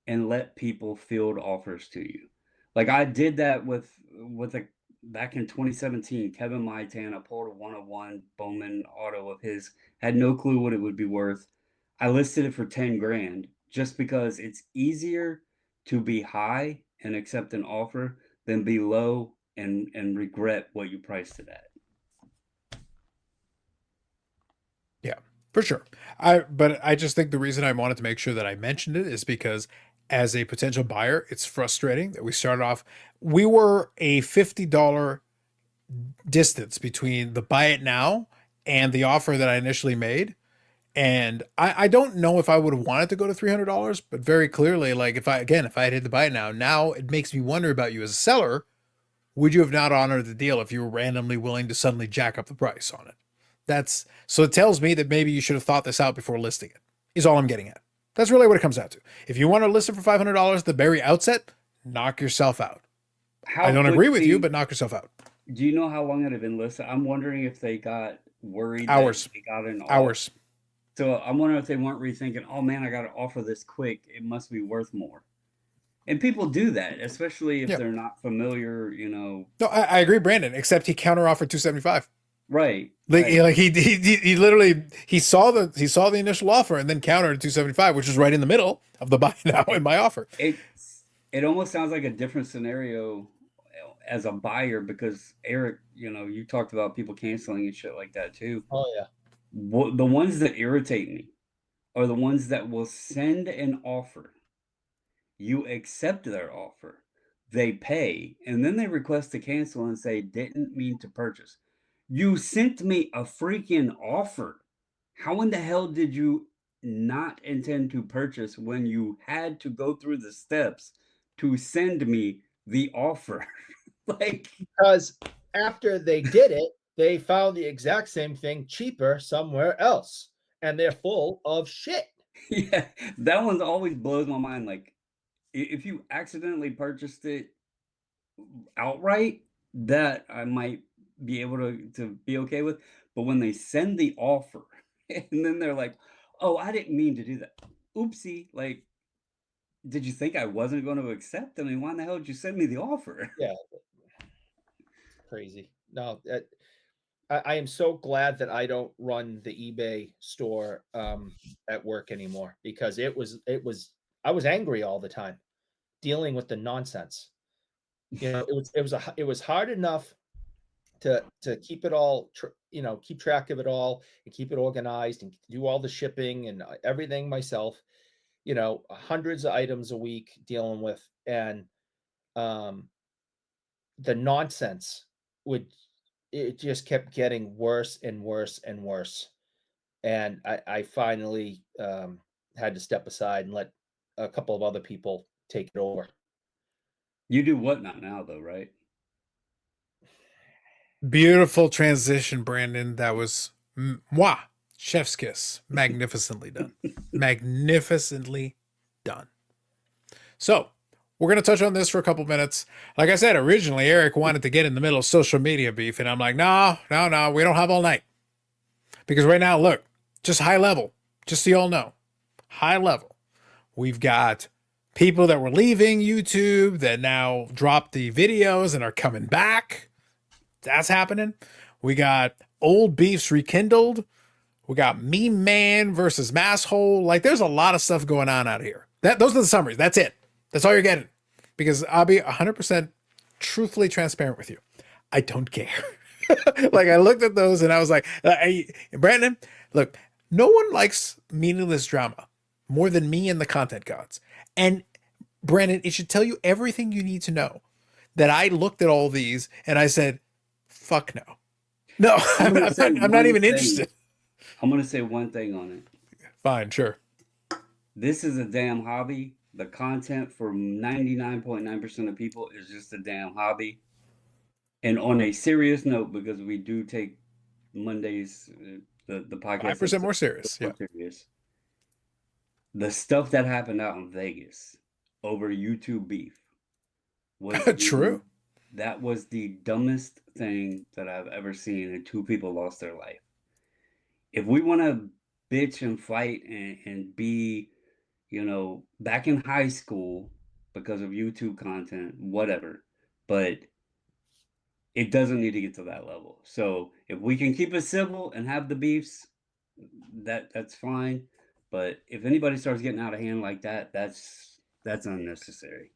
and let people field offers to you. Like I did that with a back in 2017, Kevin Maitan. I pulled a 101 Bowman auto of his, had no clue what it would be worth. I listed it for 10 grand just because it's easier to be high and accept an offer than be low and regret what you priced it at. For sure. But I just think the reason I wanted to make sure that I mentioned it is because as a potential buyer, it's frustrating that we started off, we were a $50 distance between the buy it now and the offer that I initially made. And I don't know if I would have wanted to go to $300, but very clearly, like if I had hit the buy it now it makes me wonder about you as a seller. Would you have not honored the deal if you were randomly willing to suddenly jack up the price on it? So it tells me that maybe you should have thought this out before listing it, is all I'm getting at. That's really what it comes down to. If you want to list it for $500 at the very outset, knock yourself out. I don't agree with you, but knock yourself out. Do you know how long it had been listed? I'm wondering if they got worried. Hours. That they got an offer. Hours. So I'm wondering if they weren't rethinking, oh man, I got to offer this quick. It must be worth more. And people do that, especially if Yeah. they're not familiar, No, I agree, Brandon, except he counteroffered 275. Right. Like, right. like he literally saw the initial offer and then countered at 275, which is right in the middle of the buy now in my offer. It almost sounds like a different scenario as a buyer, because Eric, you talked about people canceling and shit like that too. Oh yeah. The ones that irritate me are the ones that will send an offer. You accept their offer, they pay, and then they request to cancel and say, didn't mean to purchase. You sent me a freaking offer. How in the hell did you not intend to purchase when you had to go through the steps to send me the offer? Because after they did it, they found the exact same thing cheaper somewhere else, and they're full of shit. Yeah, that one always blows my mind. Like, if you accidentally purchased it outright, that I might be able to be okay with. But when they send the offer and then they're like, oh, I didn't mean to do that. Oopsie. Like, did you think I wasn't going to accept? I mean, why in the hell did you send me the offer? Yeah. Crazy. No, I am so glad that I don't run the eBay store at work anymore, because I was angry all the time dealing with the nonsense. It was hard enough to keep it all, keep track of it all and keep it organized and do all the shipping and everything myself, hundreds of items a week dealing with, and the nonsense it just kept getting worse and worse and worse. And I finally had to step aside and let a couple of other people take it over. You do WhatNot now, though, right? Beautiful transition, Brandon. That was chef's kiss. Magnificently done. Magnificently done. So we're going to touch on this for a couple minutes. Like I said, originally Eric wanted to get in the middle of social media beef, and I'm like, no, we don't have all night. Because right now, look, just high level, just so you all know, high level. We've got people that were leaving YouTube that now dropped the videos and are coming back. That's happening. We got old beefs rekindled. We got Meme Man versus Masshole. Like, there's a lot of stuff going on out here. Those are the summaries. That's it. That's all you're getting. Because I'll be 100% truthfully transparent with you. I don't care. Like, I looked at those and I was like, Brandon, look, no one likes meaningless drama more than me and the content gods. And Brandon, it should tell you everything you need to know that I looked at all these and I said, fuck no. No, I'm not even interested. I'm going to say one thing on it. Fine, sure. This is a damn hobby. The content for 99.9% of people is just a damn hobby. And on a serious note, because we do take Mondays, the podcast 5% more serious. Yeah. Serious. The stuff that happened out in Vegas over YouTube beef was true. That was the dumbest thing that I've ever seen, and 2 people lost their life. If we want to bitch and fight and be, back in high school because of YouTube content, whatever, but it doesn't need to get to that level. So if we can keep it civil and have the beefs, that's fine. But if anybody starts getting out of hand like that, that's unnecessary.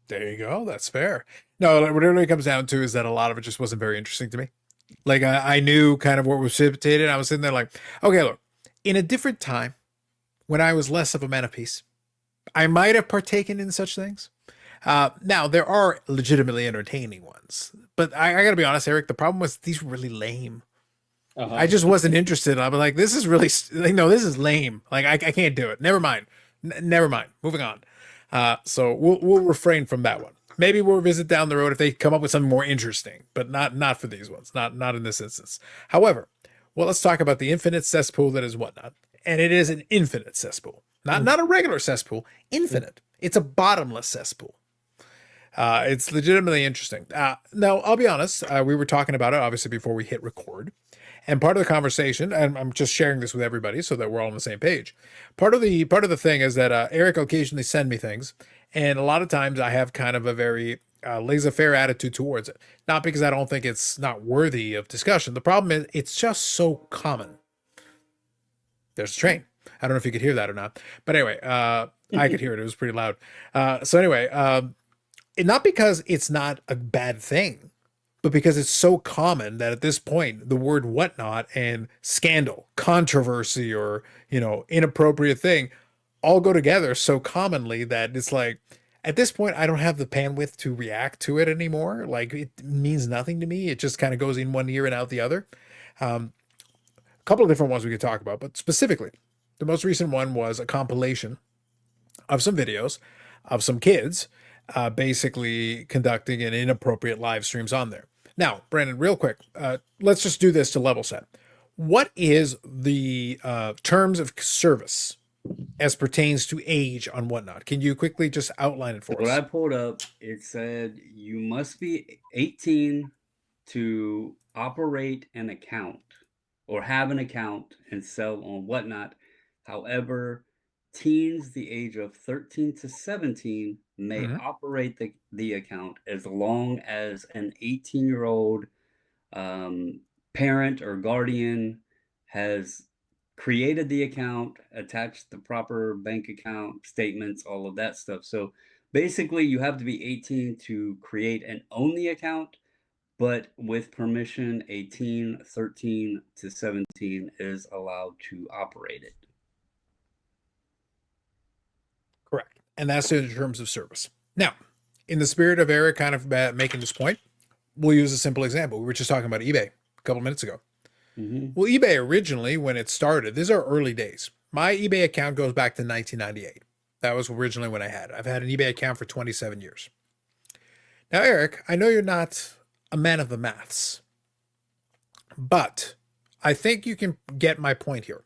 There you go. That's fair. No, what it really comes down to is that a lot of it just wasn't very interesting to me. Like, I knew kind of what was precipitated. I was sitting there like, okay, look, in a different time, when I was less of a man of peace, I might have partaken in such things. Now, there are legitimately entertaining ones. But I got to be honest, Eric, the problem was these were really lame. Uh-huh. I just wasn't interested. I was like, this is really, no, this is lame. Like, I can't do it. Never mind. Never mind. Moving on. So we'll refrain from that one. Maybe we'll visit down the road if they come up with something more interesting, but not for these ones. Not in this instance. However, well, let's talk about the infinite cesspool that is WhatNot. And it is an infinite cesspool. Not a regular cesspool. Infinite. It's a bottomless cesspool. It's legitimately interesting. Now, I'll be honest. We were talking about it, obviously, before we hit record. And part of the conversation, and I'm just sharing this with everybody so that we're all on the same page. Part of the thing is that Eric will occasionally send me things. And a lot of times I have kind of a very laissez-faire attitude towards it. Not because I don't think it's not worthy of discussion. The problem is it's just so common. There's a train. I don't know if you could hear that or not. But anyway, I could hear it. It was pretty loud. So anyway, not because it's not a bad thing, but because it's so common that at this point, the word WhatNot and scandal, controversy, or, inappropriate thing all go together so commonly that it's like, at this point, I don't have the bandwidth to react to it anymore. Like, it means nothing to me. It just kind of goes in one ear and out the other. A couple of different ones we could talk about, but specifically, the most recent one was a compilation of some videos of some kids basically conducting an inappropriate live streams on there. Now, Brandon, real quick, let's just do this to level set. What is the terms of service as pertains to age on WhatNot? Can you quickly just outline it for us? What I pulled up, it said you must be 18 to operate an account or have an account and sell on WhatNot. However, teens the age of 13 to 17 may operate the account as long as an 18-year-old parent or guardian has created the account, attached the proper bank account statements, all of that stuff. So basically you have to be 18 to create and own the account, but with permission, a teen 13 to 17 is allowed to operate it. Correct. And that's in terms of service. Now, in the spirit of Eric kind of making this point, we'll use a simple example. We were just talking about eBay a couple minutes ago. Well, eBay originally, when it started, these are early days. My eBay account goes back to 1998. That was originally when I had it. I've had an eBay account for 27 years. Now, Eric, I know you're not a man of the maths, but I think you can get my point here.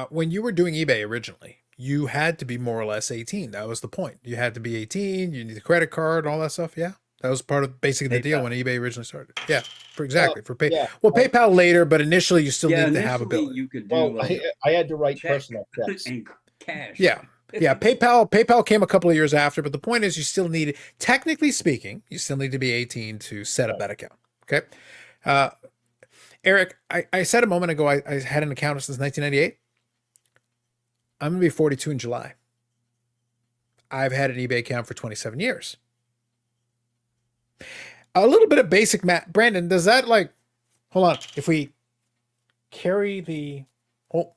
When you were doing eBay originally, you had to be more or less 18. That was the point. You had to be 18. You need a credit card, all that stuff. Yeah. That was part of basically the deal when eBay originally started. Yeah, exactly. Well, PayPal later, but initially you still need to have a bill. You could do I had to write personal checks and cash. Yeah. PayPal came a couple of years after, but the point is you still need, technically speaking, you still need to be 18 to set up that account. Okay. Eric, I said a moment ago I had an account since 1998. I'm going to be 42 in July. I've had an eBay account for 27 years. A little bit of basic math. Brandon, does that like, hold on, if we carry the, oh,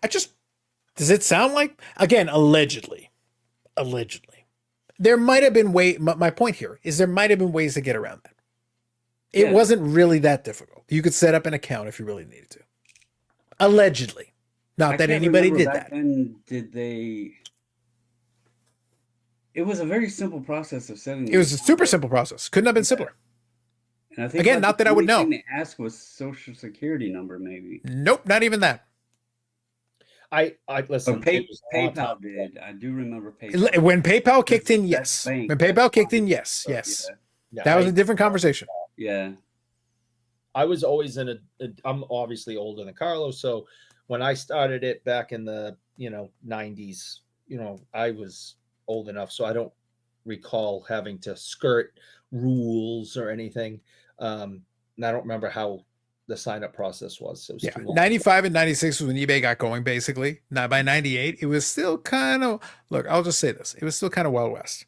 does it sound like, again, allegedly, there might have been my point here is there might have been ways to get around that. It wasn't really that difficult. You could set up an account if you really needed to. Allegedly. Not that anybody did that. And did they? It was a very simple process of setting. It was a super simple process. Couldn't have been simpler. And I think again, not that I would know. The only thing they asked was social security number, maybe. Nope, not even that. I listen. PayPal did. I do remember PayPal. When PayPal kicked in, yes. When PayPal kicked in, yes. Yeah, that was a different conversation. Yeah. I was always I'm obviously older than Carlos, so when I started it back in the 90s, I was old enough, so I don't recall having to skirt rules or anything. And I don't remember how the sign up process was. It was too long. 95 and 96 was when eBay got going, basically. Now by 98, it was still kind of, look, I'll just say this. It was still kind of Wild West.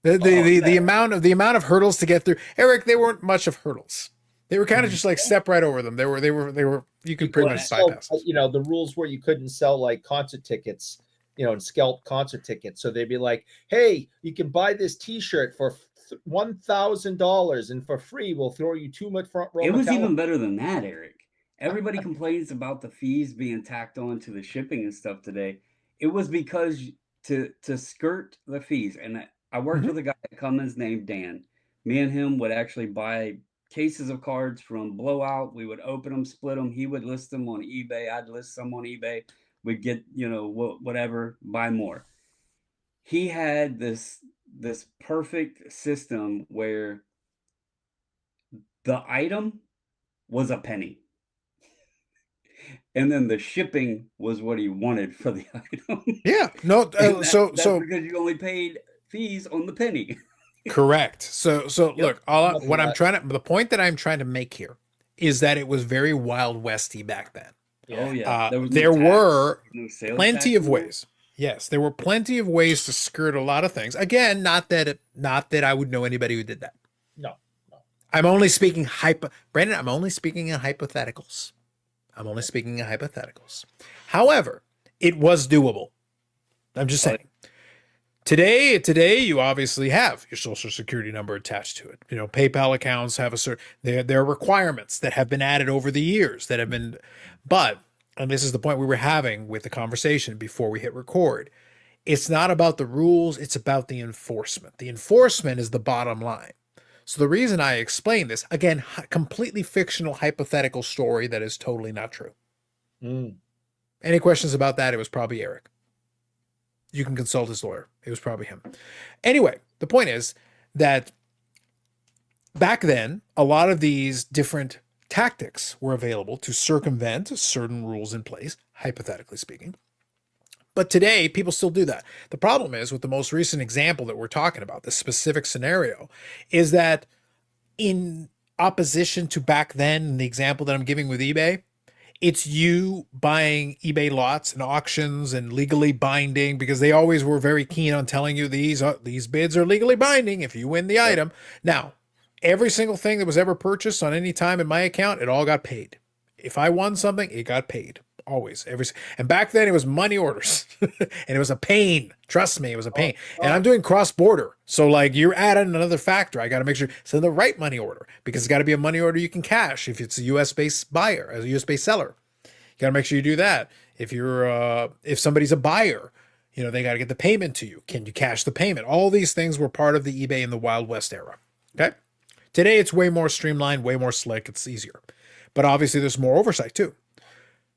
The amount of hurdles to get through. Eric, they weren't much of hurdles. They were kind of just like step right over them. They were you could pretty much bypass. The rules were you couldn't sell like concert tickets, and scalp concert tickets. So they'd be like, hey, you can buy this t-shirt for $1,000 and for free we'll throw you 2 front row. It was even better than that, Eric. Everybody complains about the fees being tacked on to the shipping and stuff today. It was because to skirt the fees, and I worked with a guy at Cummins named Dan. Me and him would actually buy cases of cards from Blowout. We would open them, split them. He would list them on eBay. I'd list some on eBay. We'd get, whatever, buy more. He had this perfect system where the item was a penny. And then the shipping was what he wanted for the item. Yeah. No, so because you only paid fees on the penny. Correct. So look, the point that I'm trying to make here is that it was very Wild Westy back then. Oh yeah. There were plenty of ways. Yes, there were plenty of ways to skirt a lot of things. Again, not that I would know anybody who did that. No. I'm only speaking Brandon, I'm only speaking in hypotheticals. However, it was doable. I'm just saying. Today, you obviously have your social security number attached to it. PayPal accounts have there are requirements that have been added over the years that have been, and this is the point we were having with the conversation before we hit record. It's not about the rules. It's about the enforcement. The enforcement is the bottom line. So the reason I explain this, again, completely fictional, hypothetical story that is totally not true. Any questions about that? It was probably Eric. You can consult his lawyer. It was probably him. Anyway, the point is that back then, a lot of these different tactics were available to circumvent certain rules in place, hypothetically speaking. But today, people still do that. The problem is with the most recent example that we're talking about, this specific scenario, is that in opposition to back then, the example that I'm giving with eBay, it's you buying eBay lots and auctions and legally binding, because they always were very keen on telling you these bids are legally binding if you win the item. Now, every single thing that was ever purchased on any time in my account, it all got paid. If I won something, it got paid. Always. And back then it was money orders and it was a pain. Trust me, it was a pain. And I'm doing cross-border. So like you're adding another factor. I got to make sure send the right money order, because it's got to be a money order you can cash if it's a US-based buyer, as a US-based seller. You got to make sure you do that. If somebody's a buyer, they got to get the payment to you. Can you cash the payment? All these things were part of the eBay in the Wild West era. Okay. Today it's way more streamlined, way more slick. It's easier. But obviously there's more oversight too.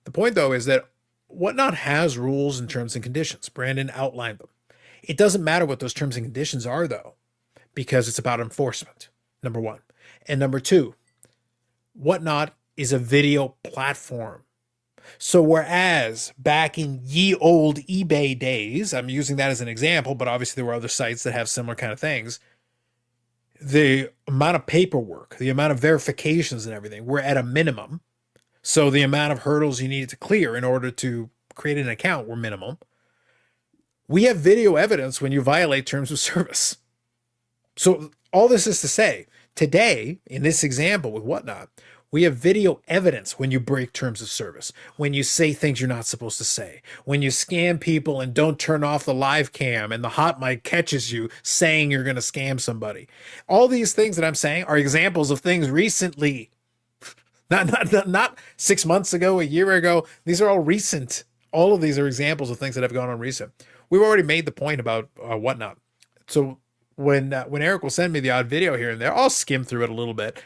The point, though, is that WhatNot has rules and terms and conditions. Brandon outlined them. It doesn't matter what those terms and conditions are, though, because it's about enforcement, number one. And number two, WhatNot is a video platform. So whereas back in ye old eBay days, I'm using that as an example, but obviously there were other sites that have similar kind of things. the amount of paperwork, the amount of verifications and everything were at a minimum. So the amount of hurdles you needed to clear in order to create an account were minimum. We have video evidence when you violate terms of service. So all this is to say, today, in this example with WhatNot, we have video evidence when you break terms of service, when you say things you're not supposed to say, when you scam people and don't turn off the live cam and the hot mic catches you saying you're going to scam somebody. All these things that I'm saying are examples of things recently, not 6 months ago, a year ago. These are all recent. All of these are examples of things that have gone on recent. We've already made the point about WhatNot. So when Eric will send me the odd video here and there, I'll skim through it a little bit.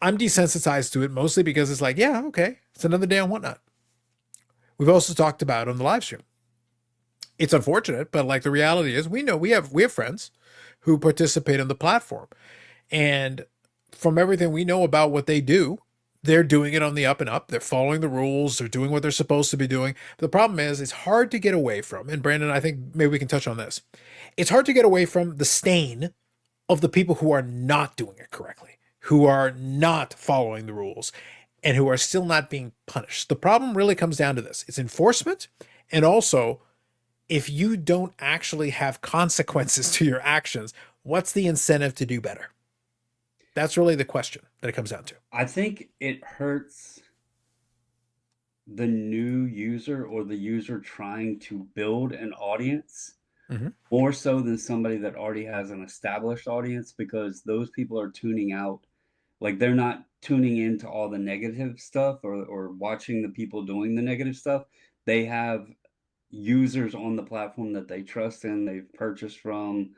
I'm desensitized to it mostly because it's like, yeah, okay, it's another day on WhatNot. We've also talked about it on the live stream. It's unfortunate, but like the reality is, we know we have friends who participate in the platform, and from everything we know about what they do, they're doing it on the up and up. They're following the rules. They're doing what they're supposed to be doing. The problem is, it's hard to get away from. And Brandon, I think maybe we can touch on this. It's hard to get away from the stain of the people who are not doing it correctly, who are not following the rules, and who are still not being punished. The problem really comes down to this. It's enforcement, and also, if you don't actually have consequences to your actions, what's the incentive to do better? That's really the question that it comes down to. I think it hurts the new user or the user trying to build an audience more so than somebody that already has an established audience, because those people are tuning out. Like, they're not tuning into all the negative stuff or watching the people doing the negative stuff. They have users on the platform that they trust in, they've purchased from,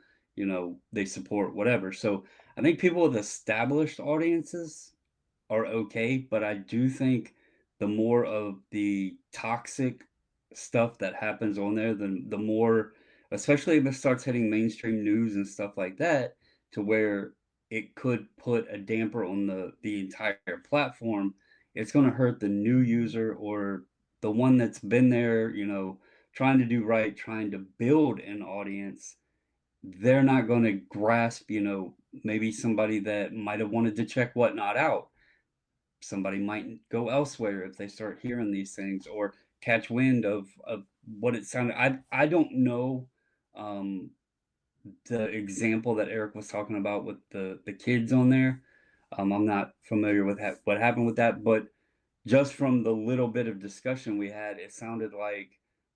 they support, whatever. So I think people with established audiences are okay, but I do think the more of the toxic stuff that happens on there, the more, especially if it starts hitting mainstream news and stuff like that, to where it could put a damper on the entire platform, it's going to hurt the new user or the one that's been there, trying to do right, trying to build an audience. They're not going to grasp, maybe somebody that might have wanted to check WhatNot out. Somebody might go elsewhere if they start hearing these things or catch wind of what it sounded. I don't know the example that Eric was talking about with the kids on there. I'm not familiar with what happened with that, but just from the little bit of discussion we had, it sounded like,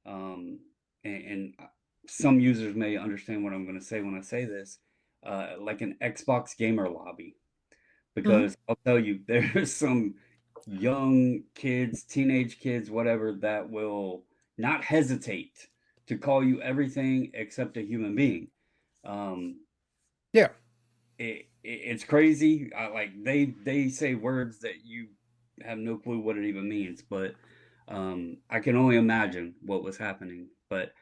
and some users may understand what I'm going to say when I say this, like an Xbox gamer lobby. Because I'll tell you, there's some young kids, teenage kids, whatever, that will not hesitate to call you everything except a human being. Yeah. It's crazy. Like they say words that you have no clue what it even means, but I can only imagine what was happening. But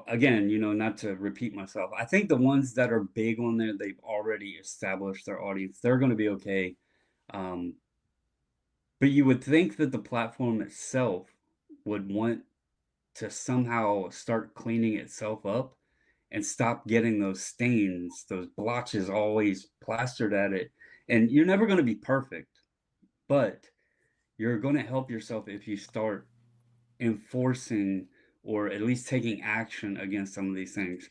again, not to repeat myself, I think the ones that are big on there, they've already established their audience. They're going to be okay. But you would think that the platform itself would want to somehow start cleaning itself up and stop getting those stains, those blotches always plastered at it. And you're never going to be perfect, but you're going to help yourself if you start enforcing or at least taking action against some of these things.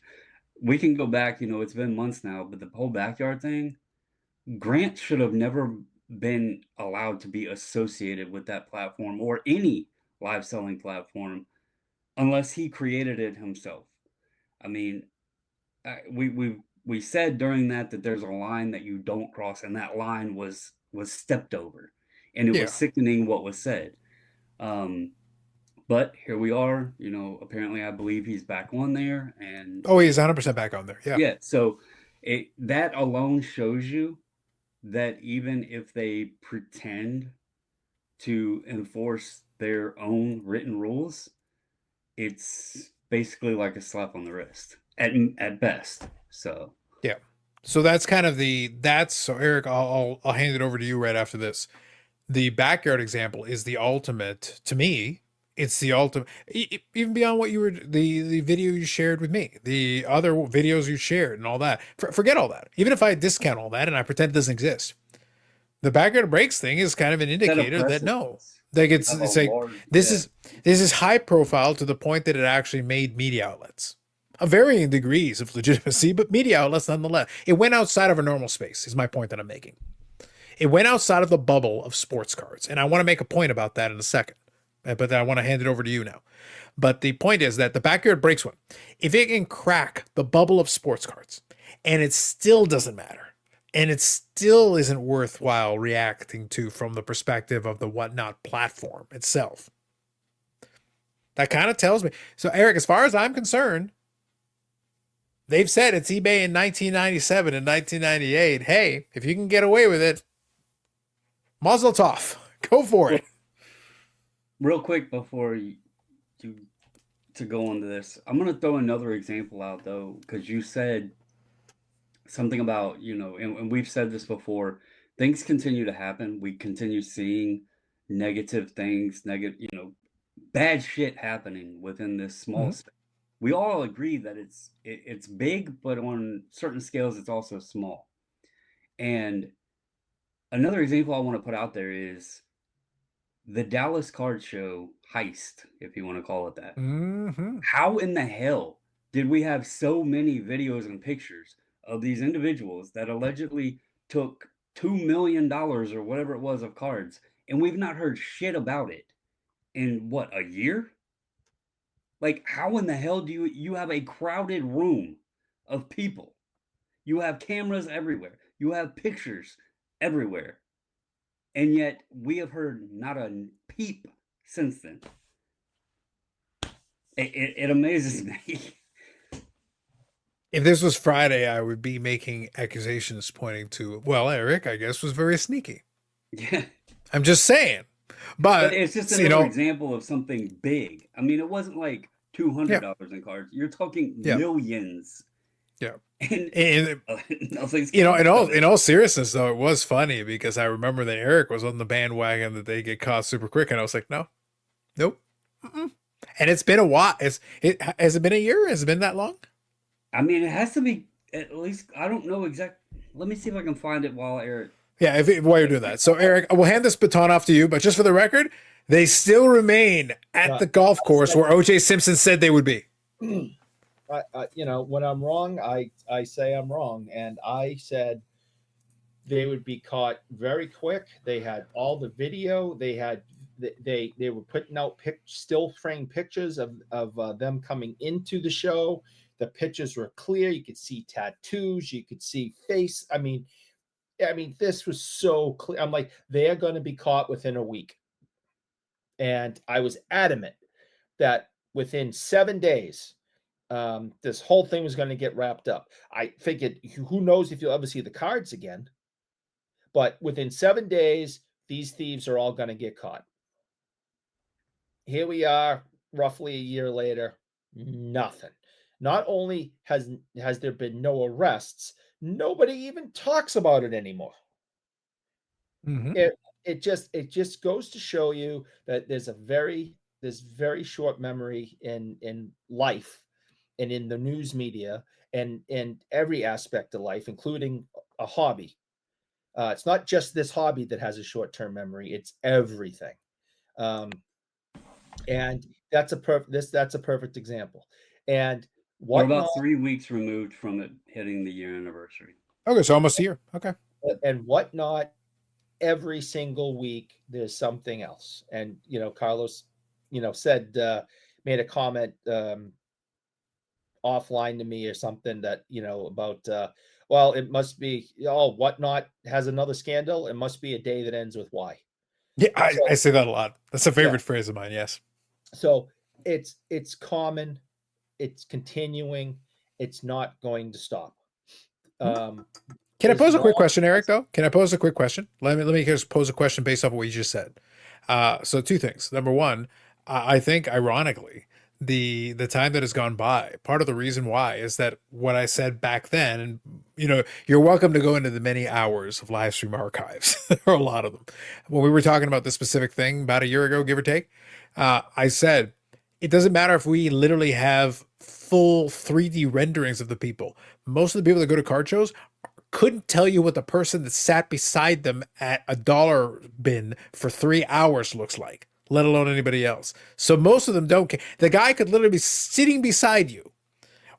We can go back, it's been months now, but the whole backyard thing, Grant should have never been allowed to be associated with that platform or any live selling platform unless he created it himself. I mean, we said during that there's a line that you don't cross, and that line was stepped over, and it was sickening what was said. But here we are, apparently I believe he's back on there, and he's 100% back on there. Yeah. So that alone shows you that even if they pretend to enforce their own written rules, it's basically like a slap on the wrist at best. So yeah. So that's kind of so Eric, I'll hand it over to you right after this. The backyard example is the ultimate, to me, It's the ultimate, even beyond what you were, the video you shared with me, the other videos you shared and all that. Forget all that. Even if I discount all that and I pretend it doesn't exist, the backyard breaks thing is kind of an Set a indicator that no, precedence. like You have a it's like large, this yeah. is high profile to the point that it actually made media outlets of varying degrees of legitimacy, but media outlets nonetheless. It went outside of a normal space. Is my point that I'm making. It went outside of the bubble of sports cards, and I want to make a point about that in a second. But I want to hand it over to you now. But the point is that the backyard breaks one. If it can crack the bubble of sports cards, and it still doesn't matter, and it still isn't worthwhile reacting to from the perspective of the WhatNot platform itself, that kind of tells me. So, Eric, as far as I'm concerned, they've said it's eBay in 1997 and 1998. Hey, if you can get away with it, mazel tov. Go for it. Real quick before you to go into this, I'm gonna throw another example out though, because you said something about, and we've said this before, things continue to happen. We continue seeing negative things, bad shit happening within this small space. We all agree that it's big, but on certain scales, it's also small. And another example I want to put out there is the Dallas Card Show heist, if you want to call it that. Mm-hmm. How in the hell did we have so many videos and pictures of these individuals that allegedly took $2 million or whatever it was of cards, and we've not heard shit about it in what, a year? Like, how in the hell do you have a crowded room of people? You have cameras everywhere. You have pictures everywhere. And yet we have heard not a peep since then. It amazes me. If this was Friday, I would be making accusations pointing to, well, Eric, I guess, was very sneaky. Yeah. I'm just saying. But it's just another example of something big. I mean, it wasn't like $200 in cards. You're talking millions. Yeah. And nothing's in all seriousness, though, it was funny because I remember that Eric was on the bandwagon that they get caught super quick, and I was like, nope. Mm-mm. And it's been a while. Has it been a year? Has it been that long? I mean, it has to be at least. I don't know exact. Let me see if I can find it while Eric. Yeah, while you're doing that. So, Eric, we'll hand this baton off to you. But just for the record, they still remain at the golf course where O.J. Simpson said they would be. When I'm wrong, I say I'm wrong, and I said they would be caught very quick. They had all the video. They were putting out still frame pictures of them coming into the show. The pictures were clear. You could see tattoos. You could see face. I mean, this was so clear. I'm like, they are going to be caught within a week. And I was adamant that within 7 days, this whole thing was going to get wrapped up. I figured, who knows if you'll ever see the cards again, but within 7 days, these thieves are all going to get caught. Here we are, roughly a year later, nothing. Not only has there been no arrests, nobody even talks about it anymore. Mm-hmm. It just goes to show you that there's very short memory in life and in the news media and in every aspect of life, including a hobby. It's not just this hobby that has a short-term memory; it's everything. And that's a perfect example. And we're about 3 weeks removed from it hitting the year anniversary. Okay, so almost a year. Okay. And WhatNot, every single week there's something else. And Carlos, said made a comment offline to me or something that about well, it must be WhatNot has another scandal. It must be a day that ends with Y. Yeah, I say that a lot. That's a favorite phrase of mine. Yes. So it's common. It's continuing. It's not going to stop. Can I pose a quick question, Eric, though? Can I pose a quick question? Let me just pose a question based off of what you just said. So 2 things. Number one, I think ironically, the time that has gone by, part of the reason why is that what I said back then, and you're welcome to go into the many hours of live stream archives. There are a lot of them. When we were talking about this specific thing about a year ago, give or take, I said, it doesn't matter if we literally have full 3D renderings of the people. Most of the people that go to card shows couldn't tell you what the person that sat beside them at a dollar bin for 3 hours looks like, let alone anybody else. So most of them don't care. The guy could literally be sitting beside you,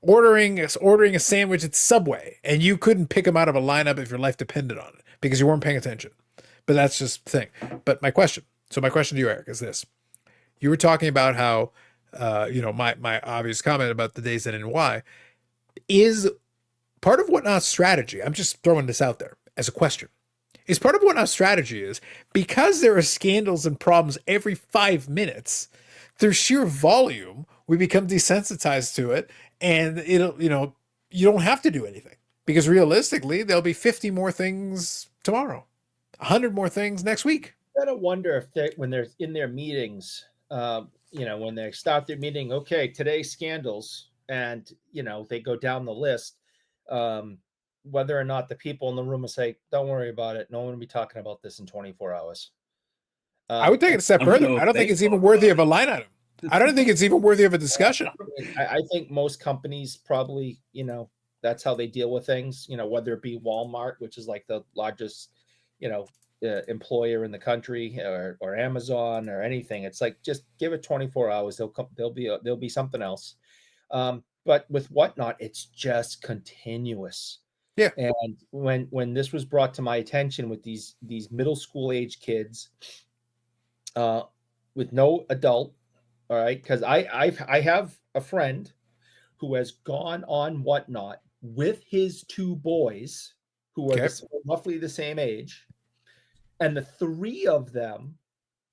ordering a sandwich at Subway, and you couldn't pick him out of a lineup if your life depended on it because you weren't paying attention. But that's just the thing. But my question to you, Eric, is this. You were talking about how, my obvious comment about the days that end why is part of WhatNot's strategy. I'm just throwing this out there as a question. Is part of WhatNot's strategy is because there are scandals and problems every 5 minutes, through sheer volume, we become desensitized to it, and it'll, you don't have to do anything because realistically, there'll be 50 more things tomorrow, 100 more things next week. I gotta wonder if when they're in their meetings, when they start their meeting, okay, today's scandals, and they go down the list, whether or not the people in the room will say, "Don't worry about it. No one will be talking about this in 24 hours." I would take it a step further. I don't think it's even worthy of a line item. I don't think it's even worthy of a discussion. I think most companies probably, that's how they deal with things. Whether it be Walmart, which is like the largest, employer in the country, or Amazon or anything. It's like, just give it 24 hours. There'll be something else. But with WhatNot, it's just continuous. Yeah. And when this was brought to my attention with these middle school age kids, with no adult, all right, because I have a friend who has gone on WhatNot with his two boys who are roughly the same age. And the three of them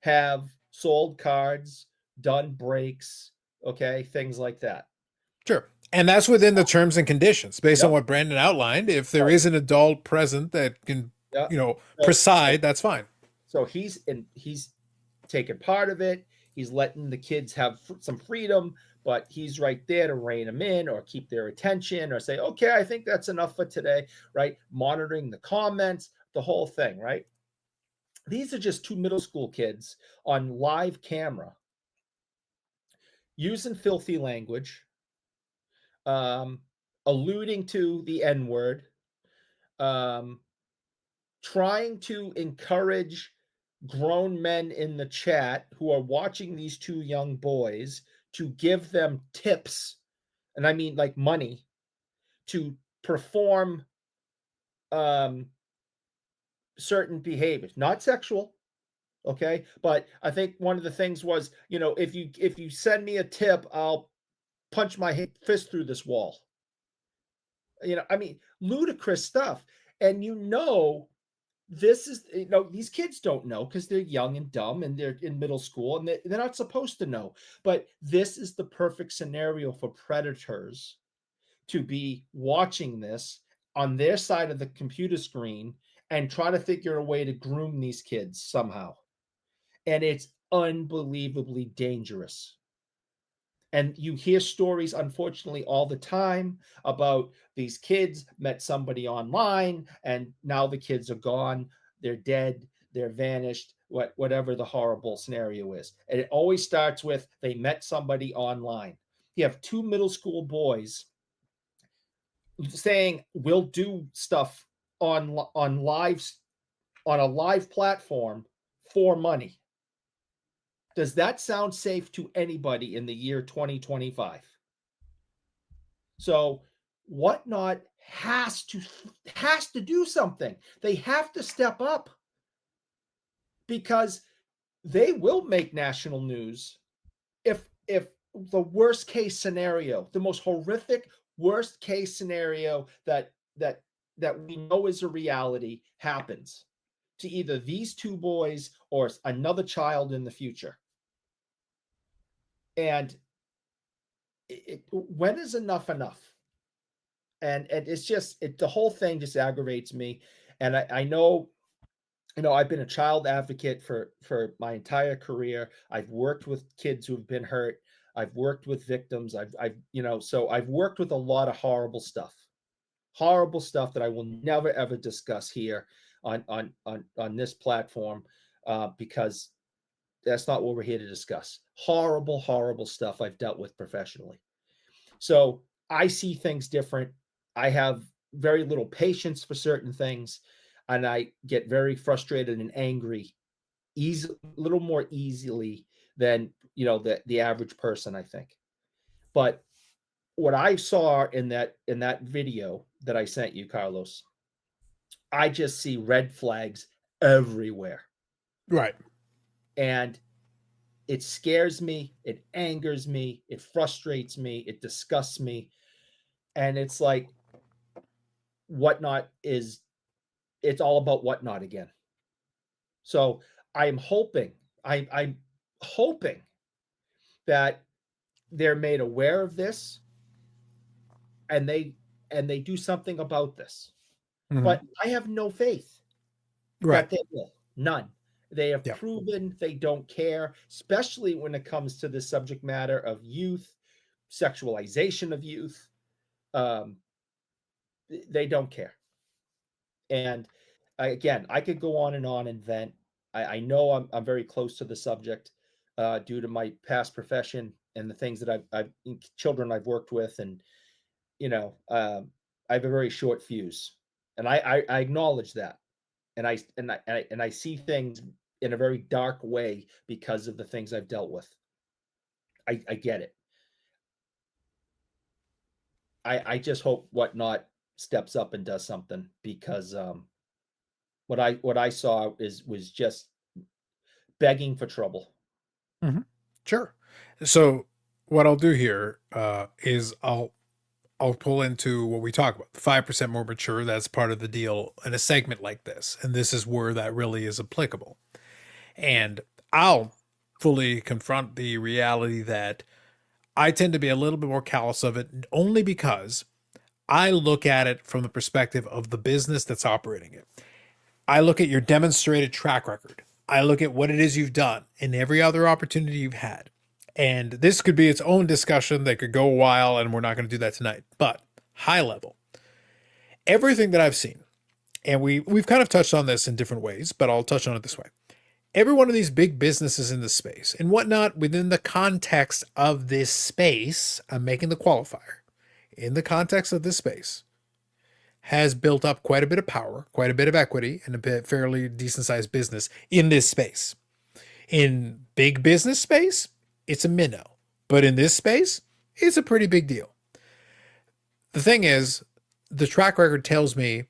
have sold cards, done breaks, okay, things like that. Sure. And that's within the terms and conditions based on what Brandon outlined. If there is an adult present that can, preside, that's fine. So he's taken part of it. He's letting the kids have some freedom, but he's right there to rein them in or keep their attention or say, okay, I think that's enough for today, right? Monitoring the comments, the whole thing, right? These are just two middle school kids on live camera using filthy language, alluding to the N-word, trying to encourage grown men in the chat who are watching these two young boys to give them tips, and I mean like money, to perform certain behaviors, not sexual, okay? But I think one of the things was, if you send me a tip, I'll punch my fist through this wall. I mean, ludicrous stuff. And this is, these kids don't know because they're young and dumb and they're in middle school and they're not supposed to know. But this is the perfect scenario for predators to be watching this on their side of the computer screen and try to figure a way to groom these kids somehow. And it's unbelievably dangerous. And you hear stories, unfortunately, all the time about these kids met somebody online and now the kids are gone. They're dead. They're vanished, whatever the horrible scenario is. And it always starts with they met somebody online. You have two middle school boys saying, we'll do stuff on a live platform for money. Does that sound safe to anybody in the year 2025? So WhatNot has to do something. They have to step up because they will make national news if the worst case scenario, the most horrific worst case scenario that we know is a reality happens to either these two boys or another child in the future. And when is enough? And it's just, the whole thing just aggravates me. And I know, I've been a child advocate for my entire career. I've worked with kids who've been hurt. I've worked with victims. So I've worked with a lot of horrible stuff that I will never, ever discuss here on this platform, because that's not what we're here to discuss. Horrible, horrible stuff I've dealt with professionally. So I see things different. I have very little patience for certain things, and I get very frustrated and angry a little more easily than the average person, I think. But what I saw in that video that I sent you, Carlos, I just see red flags everywhere. Right. And it scares me, it angers me, it frustrates me, it disgusts me. And it's like WhatNot is it's all about WhatNot again. So I'm I'm hoping that they're made aware of this and they do something about this. Mhm. But I have no faith Right. that they will. None. They have Yeah. proven they don't care, especially when it comes to the subject matter of youth, sexualization of youth. Um, they don't care. And again, I could go on and vent. I know I'm very close to the subject due to my past profession and the things that I've children I've worked with, and I have a very short fuse, and I acknowledge that, and I see things in a very dark way because of the things I've dealt with. I get it. I just hope WhatNot steps up and does something because what I saw was just begging for trouble. Sure. So what I'll do here is I'll pull into what we talk about, the 5% more mature. That's part of the deal in a segment like this, and this is where that really is applicable. And I'll fully confront the reality that I tend to be a little bit more callous of it, only because I look at it from the perspective of the business that's operating it. I look at your demonstrated track record. I look at what it is you've done in every other opportunity you've had. And this could be its own discussion that could go a while, and we're not going to do that tonight. But high level, everything that I've seen, and we've kind of touched on this in different ways, but I'll touch on it this way. Every one of these big businesses in this space and WhatNot within the context of this space, I'm making the qualifier, in the context of this space, has built up quite a bit of power, quite a bit of equity, and a bit fairly decent sized business in this space. In big business space, it's a minnow. But in this space, it's a pretty big deal. The thing is, the track record tells me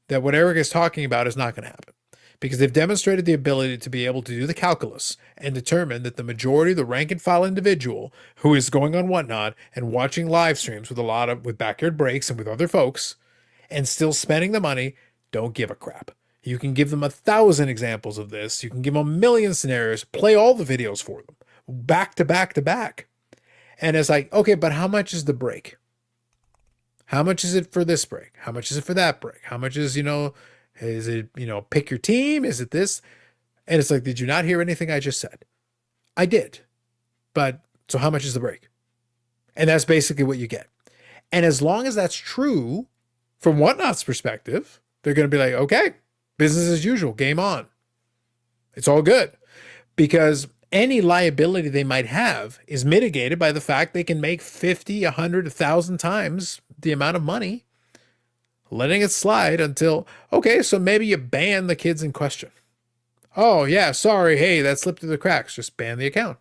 that what Eric is talking about is not going to happen, because they've demonstrated the ability to be able to do the calculus and determine that the majority of the rank and file individual who is going on WhatNot and watching live streams with backyard breaks and with other folks and still spending the money don't give a crap. You can give them 1,000 examples of this. You can give them a million scenarios, play all the videos for them back to back to back. And it's like, okay, but how much is the break? How much is it for this break? How much is it for that break? How much is it, pick your team? Is it this? And it's like, did you not hear anything I just said? I did. But so how much is the break? And that's basically what you get. And as long as that's true, from WhatNot's perspective, they're going to be like, okay, business as usual, game on. It's all good. Because any liability they might have is mitigated by the fact they can make 50, 100, 1,000 times the amount of money, letting it slide until, okay, so maybe you ban the kids in question. Oh, yeah, sorry, hey, that slipped through the cracks. Just ban the account.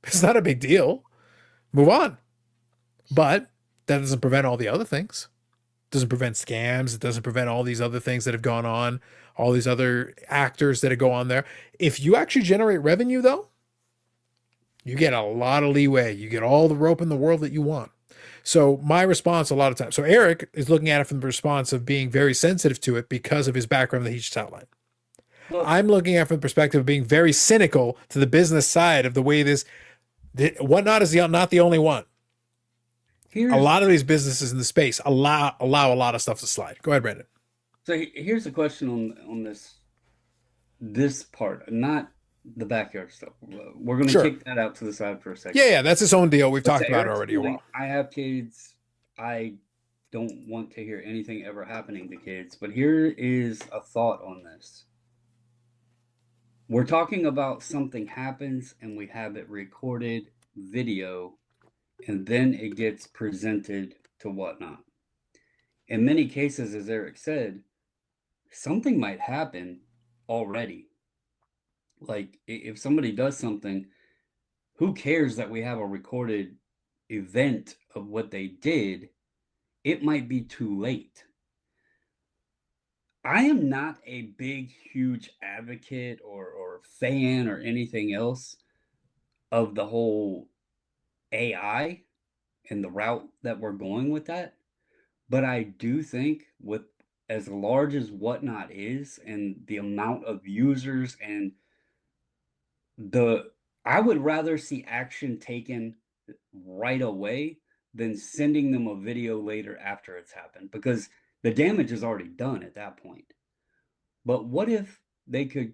It's not a big deal. Move on. But that doesn't prevent all the other things. It doesn't prevent scams. It doesn't prevent all these other things that have gone on, all these other actors that go on there. If you actually generate revenue, though, you get a lot of leeway. You get all the rope in the world that you want. So my response a lot of times, so Eric is looking at it from the response of being very sensitive to it because of his background that he just outlined. Well, I'm looking at it from the perspective of being very cynical to the business side of the way WhatNot is not the only one. A lot of these businesses in the space allow a lot of stuff to slide. Go ahead, Brandon. So here's a question on this part, not the backyard stuff. We're going to Sure. kick that out to the side for a second. Yeah, that's its own deal. We've But talked to about it Eric's already a point, while. I have kids. I don't want to hear anything ever happening to kids. But here is a thought on this. We're talking about something happens and we have it recorded video, and then it gets presented to WhatNot. In many cases, as Eric said, something might happen already. Like if somebody does something, who cares that we have a recorded event of what they did? It might be too late. I am not a big, huge advocate or fan or anything else of the whole AI and the route that we're going with that. But I do think with as large as WhatNot is and the amount of users and I would rather see action taken right away than sending them a video later after it's happened, because the damage is already done at that point. But what if they could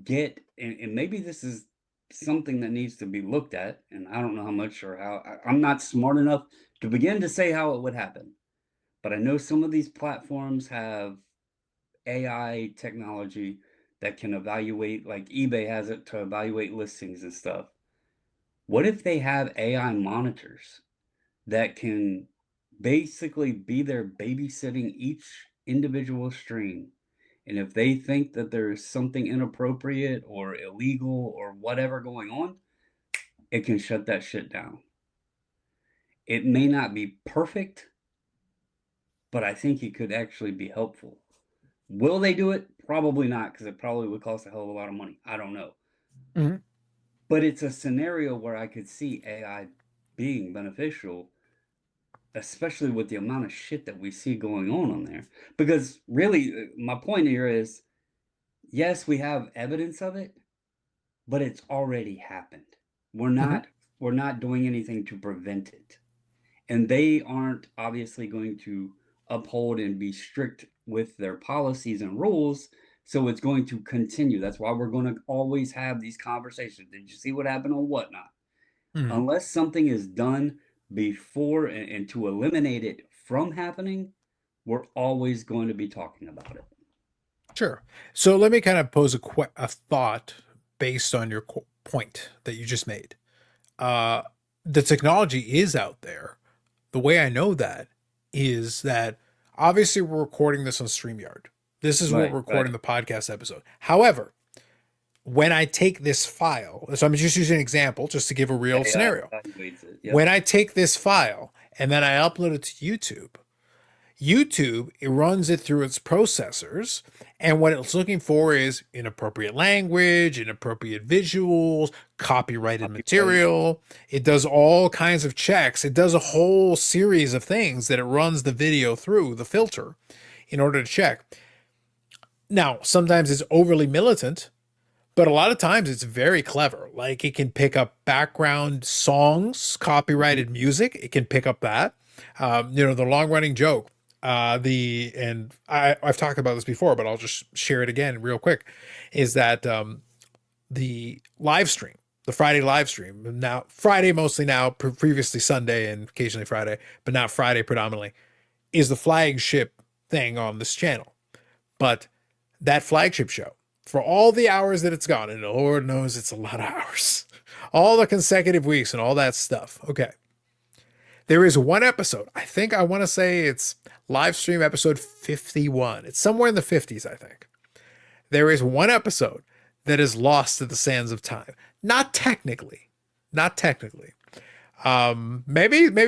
get, and maybe this is something that needs to be looked at, and I don't know how much or how, I'm not smart enough to begin to say how it would happen. But I know some of these platforms have AI technology that can evaluate, like eBay has it to evaluate listings and stuff. What if they have AI monitors that can basically be there babysitting each individual stream? And if they think that there's something inappropriate or illegal or whatever going on, it can shut that shit down. It may not be perfect, but I think it could actually be helpful. Will they do it? Probably not, because it probably would cost a hell of a lot of money. I don't know. Mm-hmm. But it's a scenario where I could see AI being beneficial, especially with the amount of shit that we see going on there. Because really, my point here is, yes, we have evidence of it, but it's already happened. We're not doing anything to prevent it. And they aren't obviously going to uphold and be strict with their policies and rules. So it's going to continue. That's why we're going to always have these conversations. Did you see what happened on WhatNot? Mm-hmm. Unless something is done before and to eliminate it from happening, we're always going to be talking about it. Sure. So let me kind of pose a thought based on your point that you just made. The technology is out there. The way I know that is that obviously we're recording this on StreamYard. This is what we're recording the podcast episode. However, when I take this file, so I'm just using an example just to give a real scenario. Yep. When I take this file and then I upload it to YouTube, it runs it through its processors, and what it's looking for is inappropriate language, inappropriate visuals, copyrighted material. It does all kinds of checks. It does a whole series of things that it runs the video through the filter in order to check. Now, sometimes it's overly militant, but a lot of times it's very clever. Like it can pick up background songs, copyrighted music. It can pick up that. The long-running joke. I've talked about this before, but I'll just share it again real quick, is that the live stream, the Friday live stream, now Friday mostly now, previously Sunday and occasionally Friday, but now Friday predominantly, is the flagship thing on this channel. But that flagship show, for all the hours that it's gone, and Lord knows it's a lot of hours, all the consecutive weeks and all that stuff. Okay. There is one episode, I want to say it's live stream episode 51. It's somewhere in the 50s, I think. There is one episode that is lost to the sands of time. Not technically. Maybe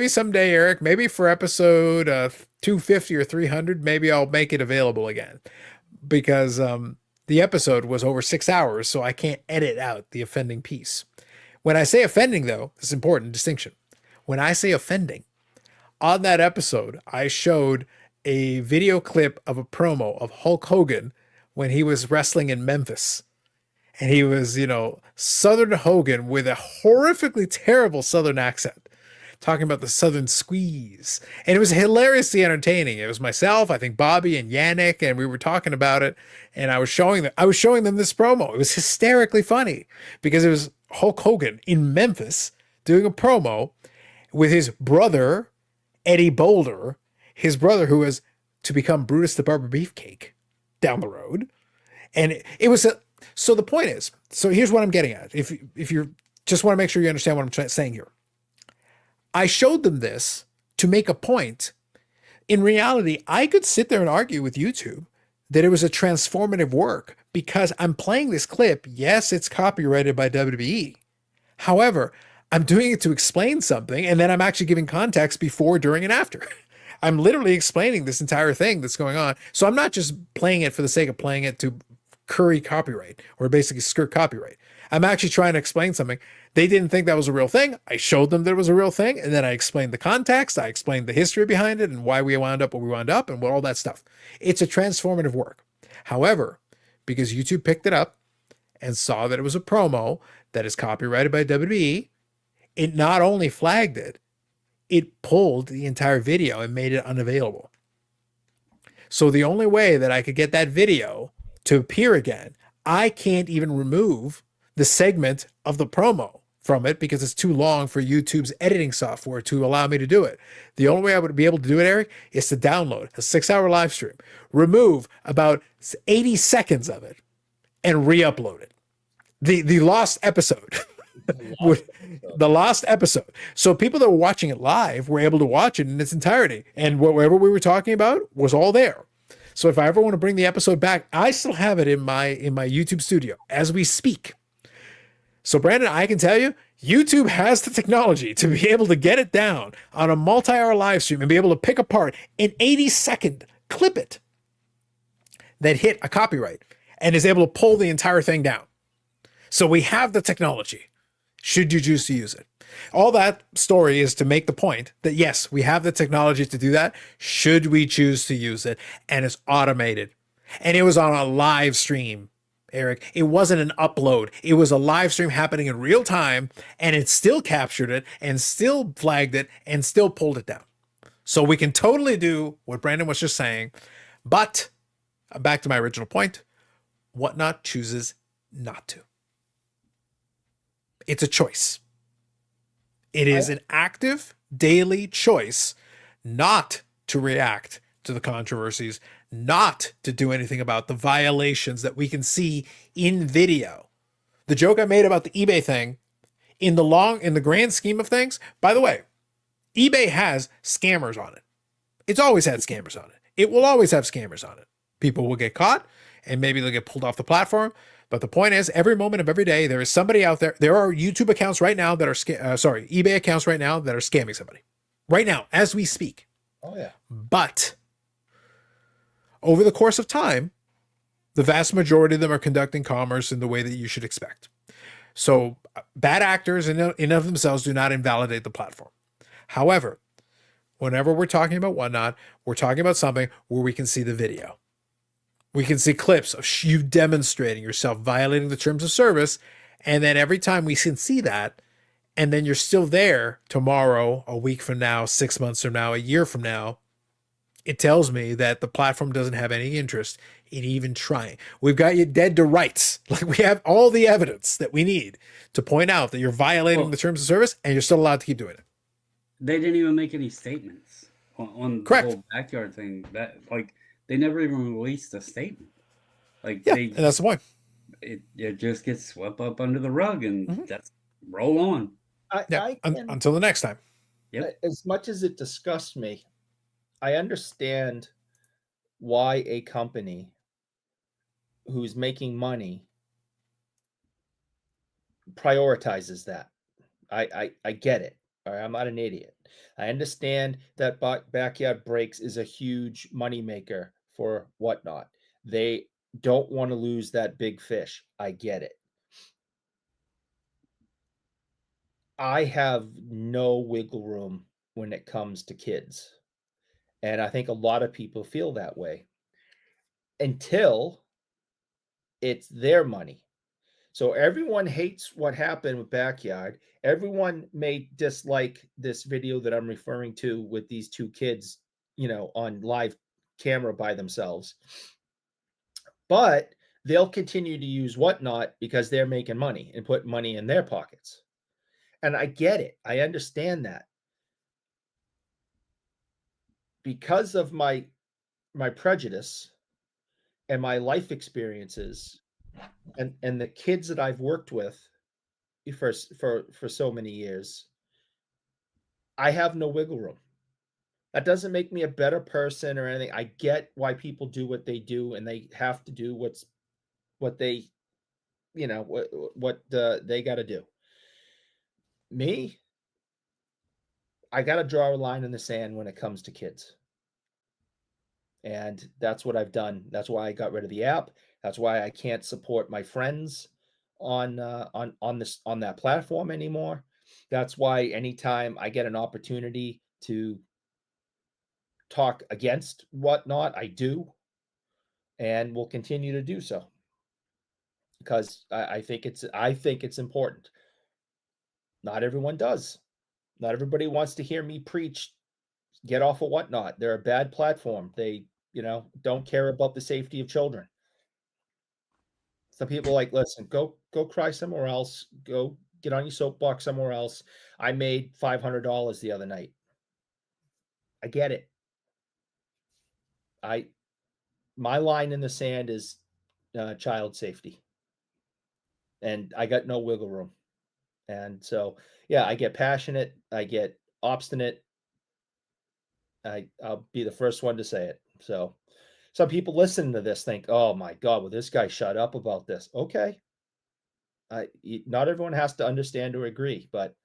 someday, Eric, maybe for episode 250 or 300, maybe I'll make it available again. Because the episode was over 6 hours, so I can't edit out the offending piece. When I say offending, though, this is an important distinction. When I say offending, on that episode, I showed a video clip of a promo of Hulk Hogan when he was wrestling in Memphis. And he was, Southern Hogan with a horrifically terrible Southern accent, talking about the Southern squeeze. And it was hilariously entertaining. It was myself, I think Bobby and Yannick, and we were talking about it. And I was showing them this promo. It was hysterically funny because it was Hulk Hogan in Memphis doing a promo with his brother, Eddie Boulder, his brother who was to become Brutus the Barber Beefcake down the road. And it was So the point is, so here's what I'm getting at. If you're just want to make sure you understand what I'm saying here. I showed them this to make a point. In reality, I could sit there and argue with YouTube that it was a transformative work because I'm playing this clip. Yes, it's copyrighted by WWE. However, I'm doing it to explain something, and then I'm actually giving context before, during, and after. I'm literally explaining this entire thing that's going on. So I'm not just playing it for the sake of playing it to curry copyright or basically skirt copyright. I'm actually trying to explain something. They didn't think that was a real thing. I showed them that it was a real thing, and then I explained the context. I explained the history behind it and why we wound up what we wound up and all that stuff. It's a transformative work. However, because YouTube picked it up and saw that it was a promo that is copyrighted by WWE, it not only flagged it, it pulled the entire video and made it unavailable. So the only way that I could get that video to appear again, I can't even remove the segment of the promo from it because it's too long for YouTube's editing software to allow me to do it. The only way I would be able to do it, Eric, is to download a 6-hour live stream, remove about 80 seconds of it, and re-upload it. The lost episode. The lost episode. So people that were watching it live were able to watch it in its entirety. And whatever we were talking about was all there. So if I ever want to bring the episode back, I still have it in my YouTube studio as we speak. So Brandon, I can tell you, YouTube has the technology to be able to get it down on a multi-hour live stream and be able to pick apart an 80-second clip it that hit a copyright and is able to pull the entire thing down. So we have the technology, should you choose to use it. All that story is to make the point that yes, we have the technology to do that, should we choose to use it, and it's automated. And it was on a live stream, Eric. It wasn't an upload. It was a live stream happening in real time, and it still captured it and still flagged it and still pulled it down. So we can totally do what Brandon was just saying, but back to my original point, WhatNot chooses not to. It's a choice. It is an active daily choice not to react to the controversies, not to do anything about the violations that we can see in video. The joke I made about the eBay thing, in the grand scheme of things, by the way, eBay has scammers on it. It's always had scammers on it. It will always have scammers on it. People will get caught and maybe they'll get pulled off the platform. But the point is, every moment of every day, there is somebody out there. There are YouTube accounts right now that are, eBay accounts right now that are scamming somebody. Right now, as we speak. Oh, yeah. But over the course of time, the vast majority of them are conducting commerce in the way that you should expect. So bad actors in and of themselves do not invalidate the platform. However, whenever we're talking about WhatNot, we're talking about something where we can see the video. We can see clips of you demonstrating yourself violating the terms of service. And then every time we can see that, and then you're still there tomorrow, a week from now, 6 months from now, a year from now, it tells me that the platform doesn't have any interest in even trying. We've got you dead to rights. Like we have all the evidence that we need to point out that you're violating the terms of service and you're still allowed to keep doing it. They didn't even make any statements on Correct. the whole backyard thing. That they never even released a statement. And that's the point. It just gets swept up under the rug, and that's roll on. Until the next time. Yep. As much as it disgusts me, I understand why a company who's making money prioritizes that. I get it. All right, I'm not an idiot. I understand that Backyard Breaks is a huge moneymaker for WhatNot. They don't want to lose that big fish. I get it. I have no wiggle room when it comes to kids. And I think a lot of people feel that way until it's their money. So everyone hates what happened with Backyard. Everyone may dislike this video that I'm referring to with these two kids, on live camera by themselves. But they'll continue to use WhatNot because they're making money and put money in their pockets. And I get it. I understand that. Because of my prejudice and my life experiences, And the kids that I've worked with for so many years, I have no wiggle room. That doesn't make me a better person or anything. I get why people do what they do, and they have to do what they, they got to do. Me, I got to draw a line in the sand when it comes to kids. And that's what I've done. That's why I got rid of the app. That's why I can't support my friends on that platform anymore. That's why anytime I get an opportunity to talk against WhatNot, I do, and will continue to do so because I think it's important. Not everyone does. Not everybody wants to hear me preach. Get off of WhatNot. They're a bad platform. They don't care about the safety of children. Some people like, listen, go cry somewhere else. Go get on your soapbox somewhere else. I made $500 the other night. I get it. My line in the sand is child safety, and I got no wiggle room. And so, yeah, I get passionate. I get obstinate. I'll be the first one to say it. So, some people listening to this think, "Oh my God, will this guy shut up about this?" Okay, not everyone has to understand or agree, but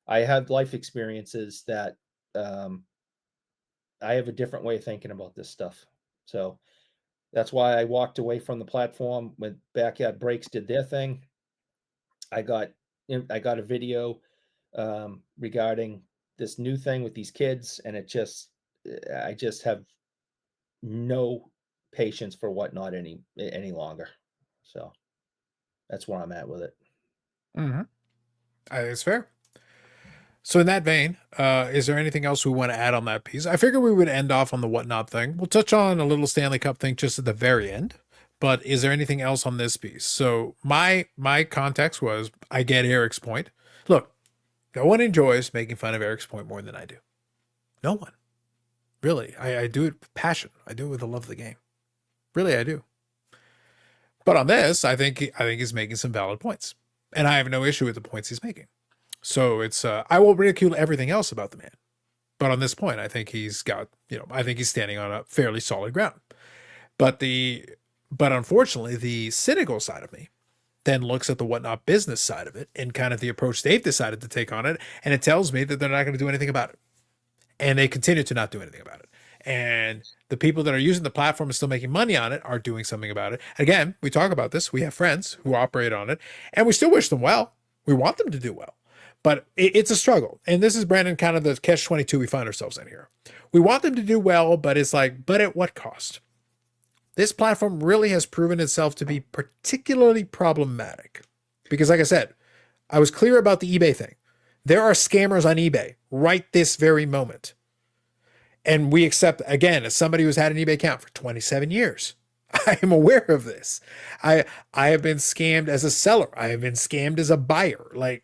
I have life experiences that um, I have a different way of thinking about this stuff. So that's why I walked away from the platform when Backyard Breaks did their thing. I got I got a video regarding this new thing with these kids, and I just have no patience for WhatNot any longer. So that's where I'm at with it. Mm-hmm. It's fair. So in that vein, is there anything else we want to add on that piece? I figure we would end off on the WhatNot thing. We'll touch on a little Stanley Cup thing just at the very end. But is there anything else on this piece? So my context was I get Eric's point. Look, no one enjoys making fun of Eric's point more than I do. No one. Really. I do it with passion. I do it with the love of the game. Really, I do. But on this, I think he's making some valid points. And I have no issue with the points he's making. So it's I will ridicule everything else about the man. But on this point, I think he's got, I think he's standing on a fairly solid ground. But unfortunately, the cynical side of me then looks at the WhatNot business side of it and kind of the approach they've decided to take on it. And it tells me that they're not going to do anything about it. And they continue to not do anything about it. And the people that are using the platform and still making money on it are doing something about it. Again, we talk about this. We have friends who operate on it, and we still wish them well. We want them to do well. But it's a struggle. And this is, Brandon, kind of the catch-22 we find ourselves in here. We want them to do well, but it's like, but at what cost? This platform really has proven itself to be particularly problematic. Because like I said, I was clear about the eBay thing. There are scammers on eBay right this very moment. And we accept, again, as somebody who's had an eBay account for 27 years, I am aware of this. I have been scammed as a seller. I have been scammed as a buyer. Like,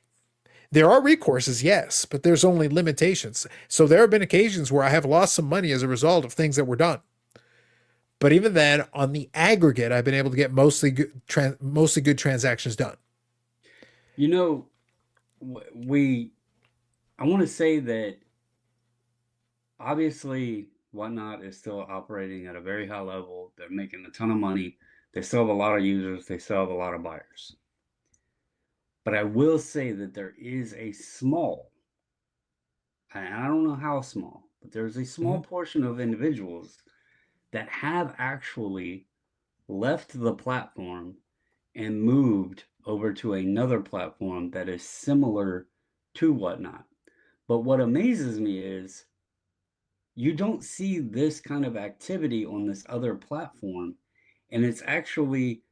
there are recourses, yes, but there's only limitations. So there have been occasions where I have lost some money as a result of things that were done. But even then, on the aggregate, I've been able to get mostly good transactions done. I want to say that obviously WhatNot is still operating at a very high level. They're making a ton of money. They still have a lot of users. They still have a lot of buyers. But I will say that there is a small, and I don't know how small, but there's a small portion of individuals that have actually left the platform and moved over to another platform that is similar to WhatNot. But what amazes me is you don't see this kind of activity on this other platform, and it's actually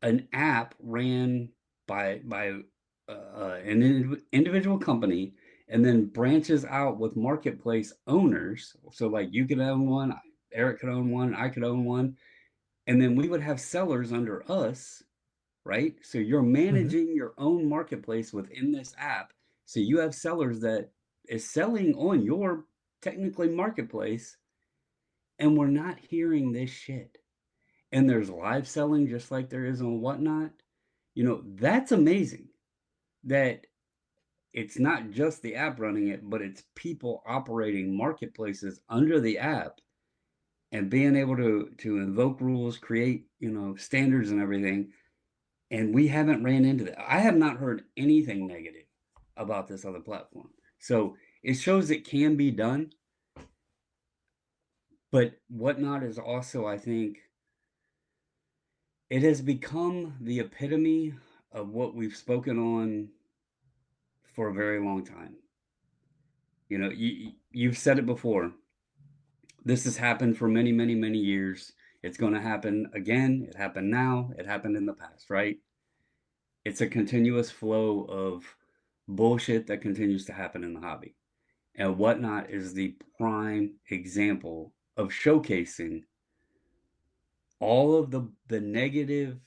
an app ran by an individual company, and then branches out with marketplace owners. So like you could own one, Eric could own one, I could own one, and then we would have sellers under us, right? So you're managing your own marketplace within this app. So you have sellers that is selling on your technically marketplace, and we're not hearing this shit. and there's live selling just like there is on Whatnot, that's amazing that it's not just the app running it, but it's people operating marketplaces under the app and being able to invoke rules, create, standards and everything. And we haven't ran into that. I have not heard anything negative about this other platform. So it shows it can be done. But Whatnot is also, I think, it has become the epitome of what we've spoken on for a very long time. You've said it before. This has happened for many, many, many years. It's going to happen again. It happened now. It happened in the past, right? It's a continuous flow of bullshit that continues to happen in the hobby. And Whatnot is the prime example of showcasing all of the negative,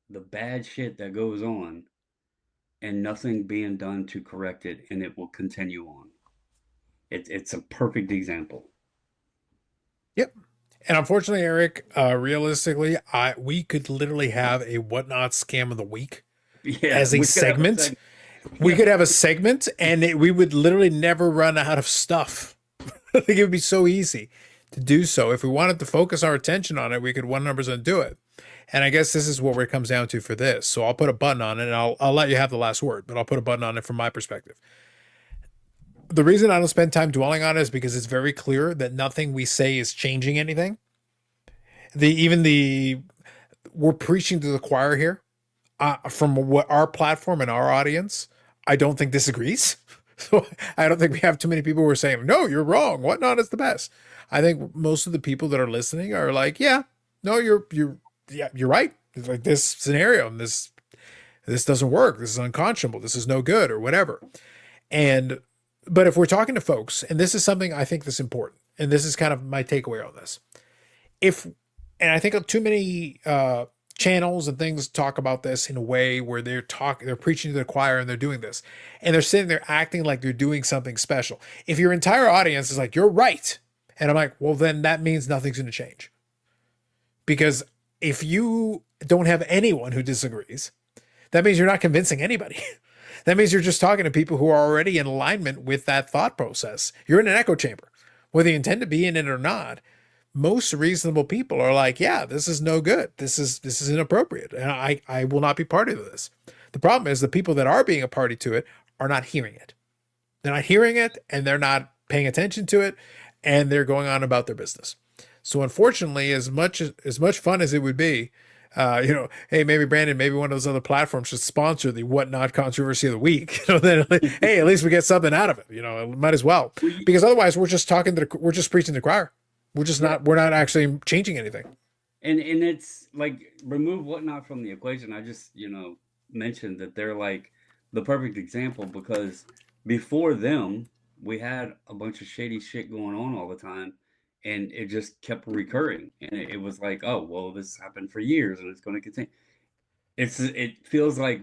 the bad shit that goes on, and nothing being done to correct it, and it will continue on. It's a perfect example. Yep. And unfortunately, Eric, realistically, we could literally have a Whatnot scam of the week as a segment. We could have a segment, and we would literally never run out of stuff. I think it would be so easy to do so. If we wanted to focus our attention on it, we could 100% do it. And I guess this is what it comes down to for this. So I'll put a button on it, and I'll let you have the last word, but I'll put a button on it from my perspective. The reason I don't spend time dwelling on it is because it's very clear that nothing we say is changing anything. We're preaching to the choir here. From what our platform and our audience, I don't think disagrees. So I don't think we have too many people who are saying, no, you're wrong. Whatnot is the best. I think most of the people that are listening are like, yeah, no, you're right. It's like this scenario and this doesn't work. This is unconscionable. This is no good or whatever. But if we're talking to folks, and this is something I think that's important, and this is kind of my takeaway on this. And I think too many channels and things talk about this in a way where they're preaching to the choir and they're doing this. And they're sitting there acting like they're doing something special. If your entire audience is like, you're right. And I'm like, well, then that means nothing's going to change. Because if you don't have anyone who disagrees, that means you're not convincing anybody. That means you're just talking to people who are already in alignment with that thought process. You're in an echo chamber, whether you intend to be in it or not. Most reasonable people are like, yeah, this is no good. This is inappropriate. And I will not be party to this. The problem is the people that are being a party to it are not hearing it. They're not hearing it, and they're not paying attention to it, and they're going on about their business. So unfortunately, as much fun as it would be, hey, maybe Brandon, maybe one of those other platforms should sponsor the Whatnot Controversy of the Week. Then, hey, at least we get something out of it. Might as well, because otherwise we're just we're just preaching to the choir. We're not actually changing anything. And it's like, remove Whatnot from the equation. I just, mentioned that they're like the perfect example, because before them, we had a bunch of shady shit going on all the time, and it just kept recurring. And it was like, oh, well, this happened for years and it's going to continue. It feels like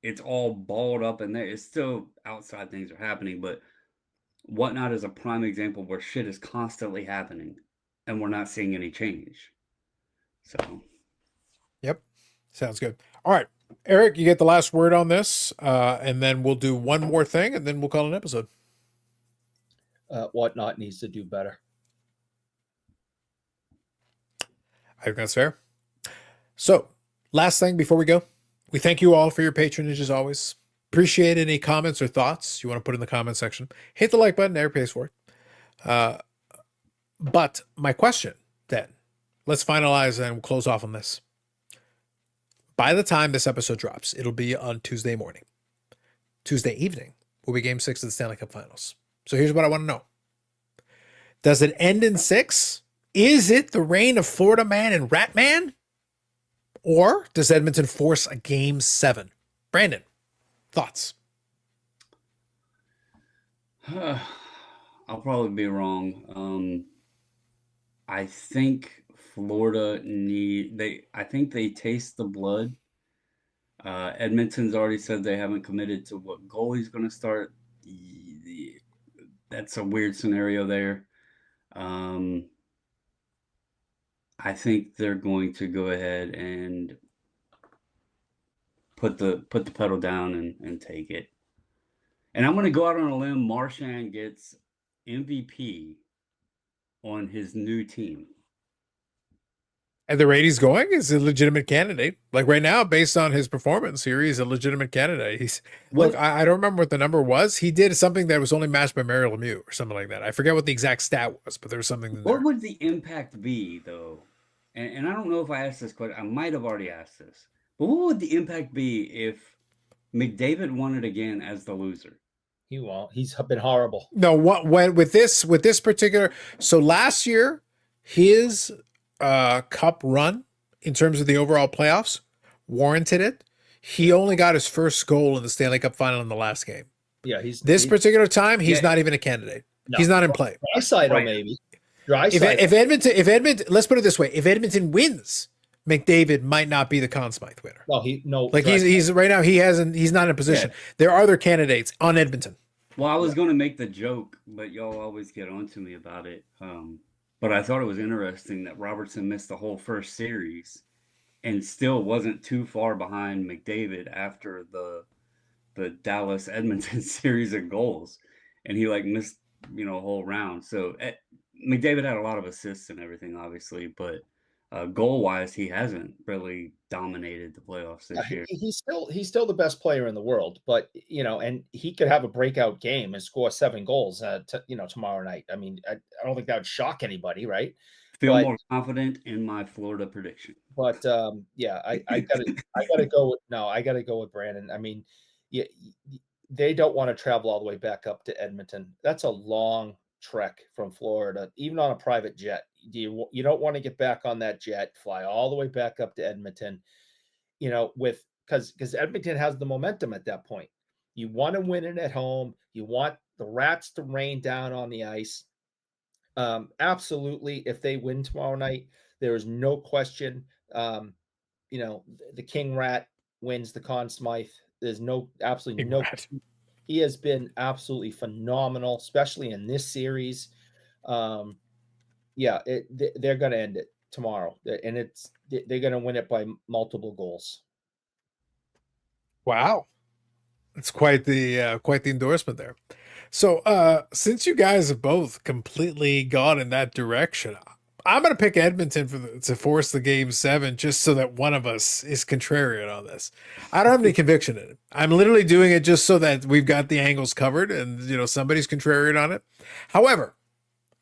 it's all balled up in there. It's still outside things are happening, but Whatnot is a prime example where shit is constantly happening and we're not seeing any change. So, yep. Sounds good. All right, Eric, you get the last word on this, and then we'll do one more thing, and then we'll call it an episode. Whatnot needs to do better. I think that's fair. So, last thing before we go, we thank you all for your patronage as always. Appreciate any comments or thoughts you want to put in the comment section. Hit the like button, Eric pays for it. But my question then, let's finalize and we'll close off on this. By the time this episode drops, it'll be on Tuesday morning. Tuesday evening will be Game 6 of the Stanley Cup Finals. So here's what I want to know. Does it end in 6? Is it the reign of Florida Man and Rat Man? Or does Edmonton force a Game 7? Brandon, thoughts? I'll probably be wrong. I think Florida I think they taste the blood. Edmonton's already said they haven't committed to what goal he's going to start. That's a weird scenario there. I think they're going to go ahead and put the pedal down and take it. And I'm going to go out on a limb. Marchand gets MVP on his new team. And the rate he's going is a legitimate candidate. Like right now, based on his performance here, he's a legitimate candidate. He's look, I don't remember what the number was. He did something that was only matched by Mario Lemieux or something like that. I forget what the exact stat was, but there was something in there. What would the impact be, though? And I don't know if I asked this question. I might have already asked this. But what would the impact be if McDavid won it again as the loser? He won't. He's been horrible. No, what when with this particular, so last year his cup run in terms of the overall playoffs warranted it. He only got his first goal in the Stanley Cup final in the last game. Yeah, This particular time, he's not even a candidate. No. He's not in play. Draisaitl, Right. maybe. If Edmonton, let's put it this way: if Edmonton wins, McDavid might not be the Conn Smythe winner. No. Like he's right now, he's not in a position. Yeah. There are other candidates on Edmonton. Well, I was going to make the joke, but y'all always get on to me about it. But I thought it was interesting that Robertson missed the whole first series and still wasn't too far behind McDavid after the Dallas Edmonton series of goals, and he like missed a whole round. So McDavid had a lot of assists and everything, obviously, but goal wise, he hasn't really dominated the playoffs this year. He's still the best player in the world, but and he could have a breakout game and score 7 goals tomorrow night. I mean, I don't think that would shock anybody, right? Feel more confident in my Florida prediction. But I gotta go with Brandon. I mean, they don't want to travel all the way back up to Edmonton. That's a long trek from Florida, even on a private jet. You don't want to get back on that jet, fly all the way back up to Edmonton, because Edmonton has the momentum at that point. You want to win it at home. You want the Rats to rain down on the ice. Absolutely. If they win tomorrow night, there is no question. The King Rat wins the Conn Smythe. There's absolutely no. He has been absolutely phenomenal, especially in this series. They're going to end it tomorrow, and they're going to win it by multiple goals. Wow, it's quite the endorsement there. So since you guys have both completely gone in that direction, I'm going to pick Edmonton to force the game 7, just so that one of us is contrarian on this. I don't have any conviction in it. I'm literally doing it just so that we've got the angles covered and somebody's contrarian on it. However,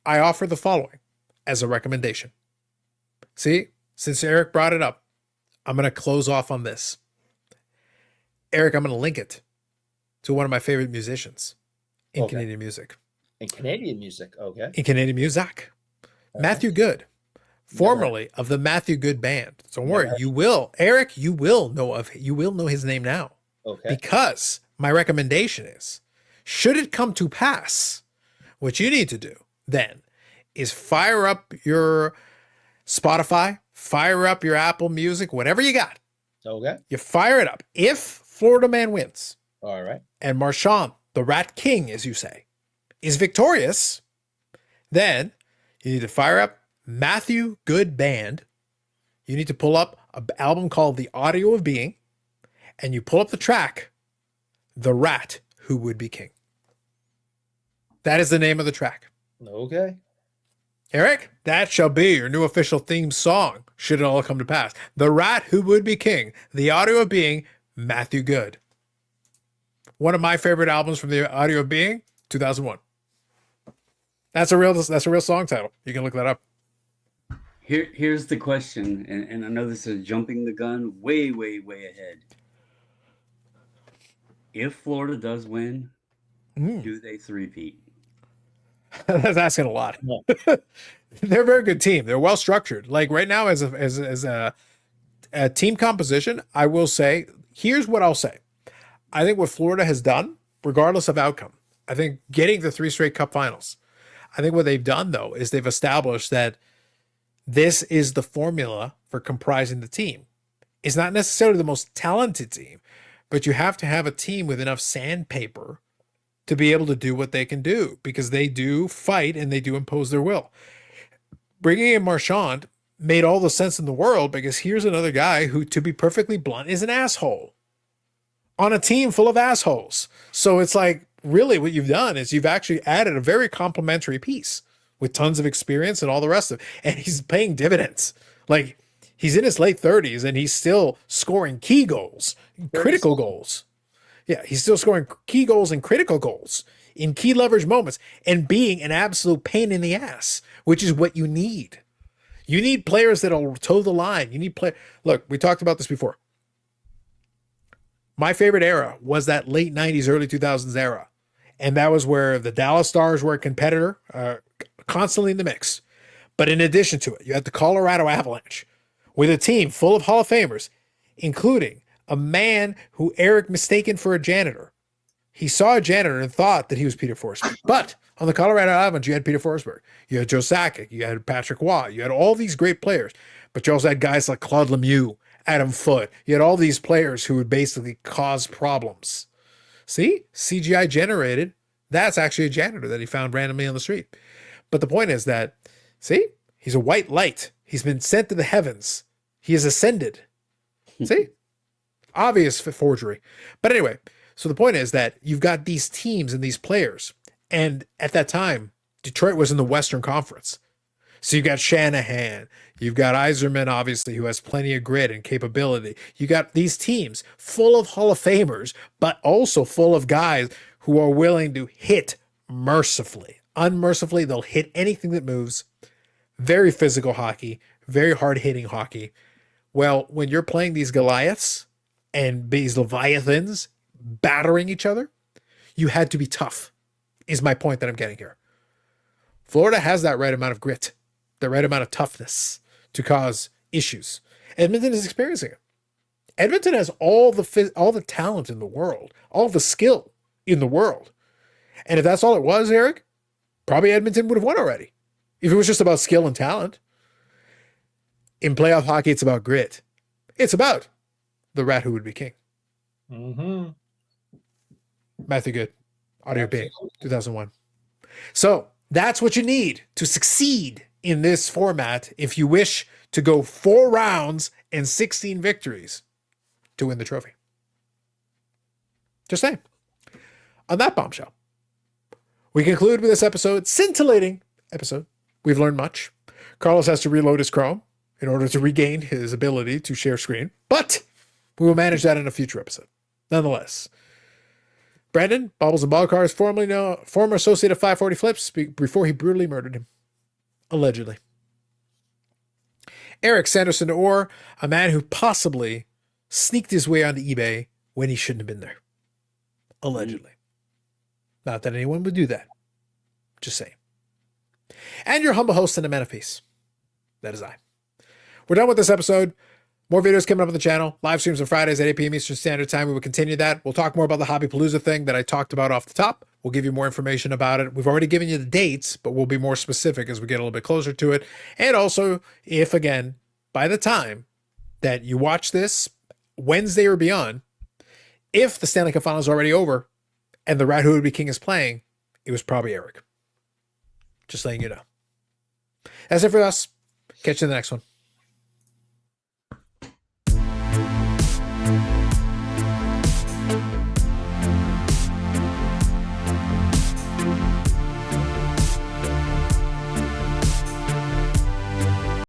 I offer the following as a recommendation. See, since Eric brought it up, I'm going to close off on this. Eric, I'm going to link it to one of my favorite musicians in Canadian music. In Canadian music, okay. In Canadian music. Matthew Good, formerly of the Matthew Good Band. Don't worry, you will know his name now. Okay. Because my recommendation is, should it come to pass, what you need to do then is fire up your Spotify, fire up your Apple Music, whatever you got. Okay. You fire it up. If Florida Man wins, all right, and Marchand, the Rat King, as you say, is victorious, then you need to fire up Matthew Good Band. You need to pull up an album called The Audio of Being, and you pull up the track, The Rat Who Would Be King. That is the name of the track. Okay. Eric, that shall be your new official theme song, should it all come to pass. The Rat Who Would Be King, The Audio of Being, Matthew Good. One of my favorite albums from The Audio of Being, 2001. That's a real song title. You can look that up. Here's the question, and I know this is jumping the gun way ahead. If Florida does win, do they three-peat? That's asking a lot. They're a very good team. They're well structured. Like right now, as a team composition, I will say, here's what I'll say. I think what Florida has done, regardless of outcome, I think getting the 3 straight Cup finals, I think what they've done, though, is they've established that this is the formula for comprising the team. It's not necessarily the most talented team, but you have to have a team with enough sandpaper to be able to do what they can do, because they do fight and they do impose their will. Bringing in Marchand made all the sense in the world, because here's another guy who, to be perfectly blunt, is an asshole on a team full of assholes. So it's like, really what you've done is you've actually added a very complimentary piece with tons of experience and all the rest of it. And he's paying dividends. Like, he's in his late 30s and he's still scoring key goals, critical goals. Yeah, he's still scoring key goals and critical goals in key leverage moments and being an absolute pain in the ass, which is what you need. You need players that'll toe the line. You need Look, we talked about this before. My favorite era was that late 90s, early 2000s era. And that was where the Dallas Stars were a competitor, constantly in the mix. But in addition to it, you had the Colorado Avalanche with a team full of Hall of Famers, including a man who Eric mistaken for a janitor. He saw a janitor and thought that he was Peter Forsberg. But on the Colorado Avalanche, you had Peter Forsberg. You had Joe Sakic. You had Patrick Waugh. You had all these great players. But you also had guys like Claude Lemieux, Adam Foote. You had all these players who would basically cause problems. See? CGI generated. That's actually a janitor that he found randomly on the street. But the point is that, see? He's a white light. He's been sent to the heavens. He has ascended. See? Obvious forgery. But anyway, so the point is that you've got these teams and these players. And at that time, Detroit was in the Western Conference. So you got Shanahan. You've got Yzerman, obviously, who has plenty of grit and capability. You got these teams full of Hall of Famers, but also full of guys who are willing to hit mercifully. Unmercifully, they'll hit anything that moves. Very physical hockey, very hard-hitting hockey. Well, when you're playing these Goliaths and these Leviathans battering each other, you had to be tough, is my point that I'm getting here. Florida has that right amount of grit, the right amount of toughness to cause issues. Edmonton is experiencing it. Edmonton has all the talent in the world, all the skill in the world. And if that's all it was, Eric, probably Edmonton would have won already. If it was just about skill and talent. In playoff hockey, it's about grit. It's about the rat who would be king. Mm-hmm. Matthew Good, Audio B, 2001. So that's what you need to succeed in this format if you wish to go 4 rounds and 16 victories to win the trophy. Just saying. On that bombshell, we conclude with this episode, scintillating episode. We've learned much. Carlos has to reload his Chrome in order to regain his ability to share screen, but we will manage that in a future episode. Nonetheless, Brandon, Bobbles and Ball Cars, former associate of 540 Flips, before he brutally murdered him. Allegedly. Eric Sanderson Orr, a man who possibly sneaked his way onto eBay when he shouldn't have been there. Allegedly. Not that anyone would do that. Just saying. And your humble host and a man of peace. That is I. We're done with this episode. More videos coming up on the channel. Live streams on Fridays at 8 p.m. Eastern Standard Time. We will continue that. We'll talk more about the Hobbypalooza thing that I talked about off the top. We'll give you more information about it. We've already given you the dates, but we'll be more specific as we get a little bit closer to it. And also, if again, by the time that you watch this, Wednesday or beyond, if the Stanley Cup Final is already over and the Rat Who Would Be King is playing, it was probably Eric. Just letting you know. That's it for us. Catch you in the next one.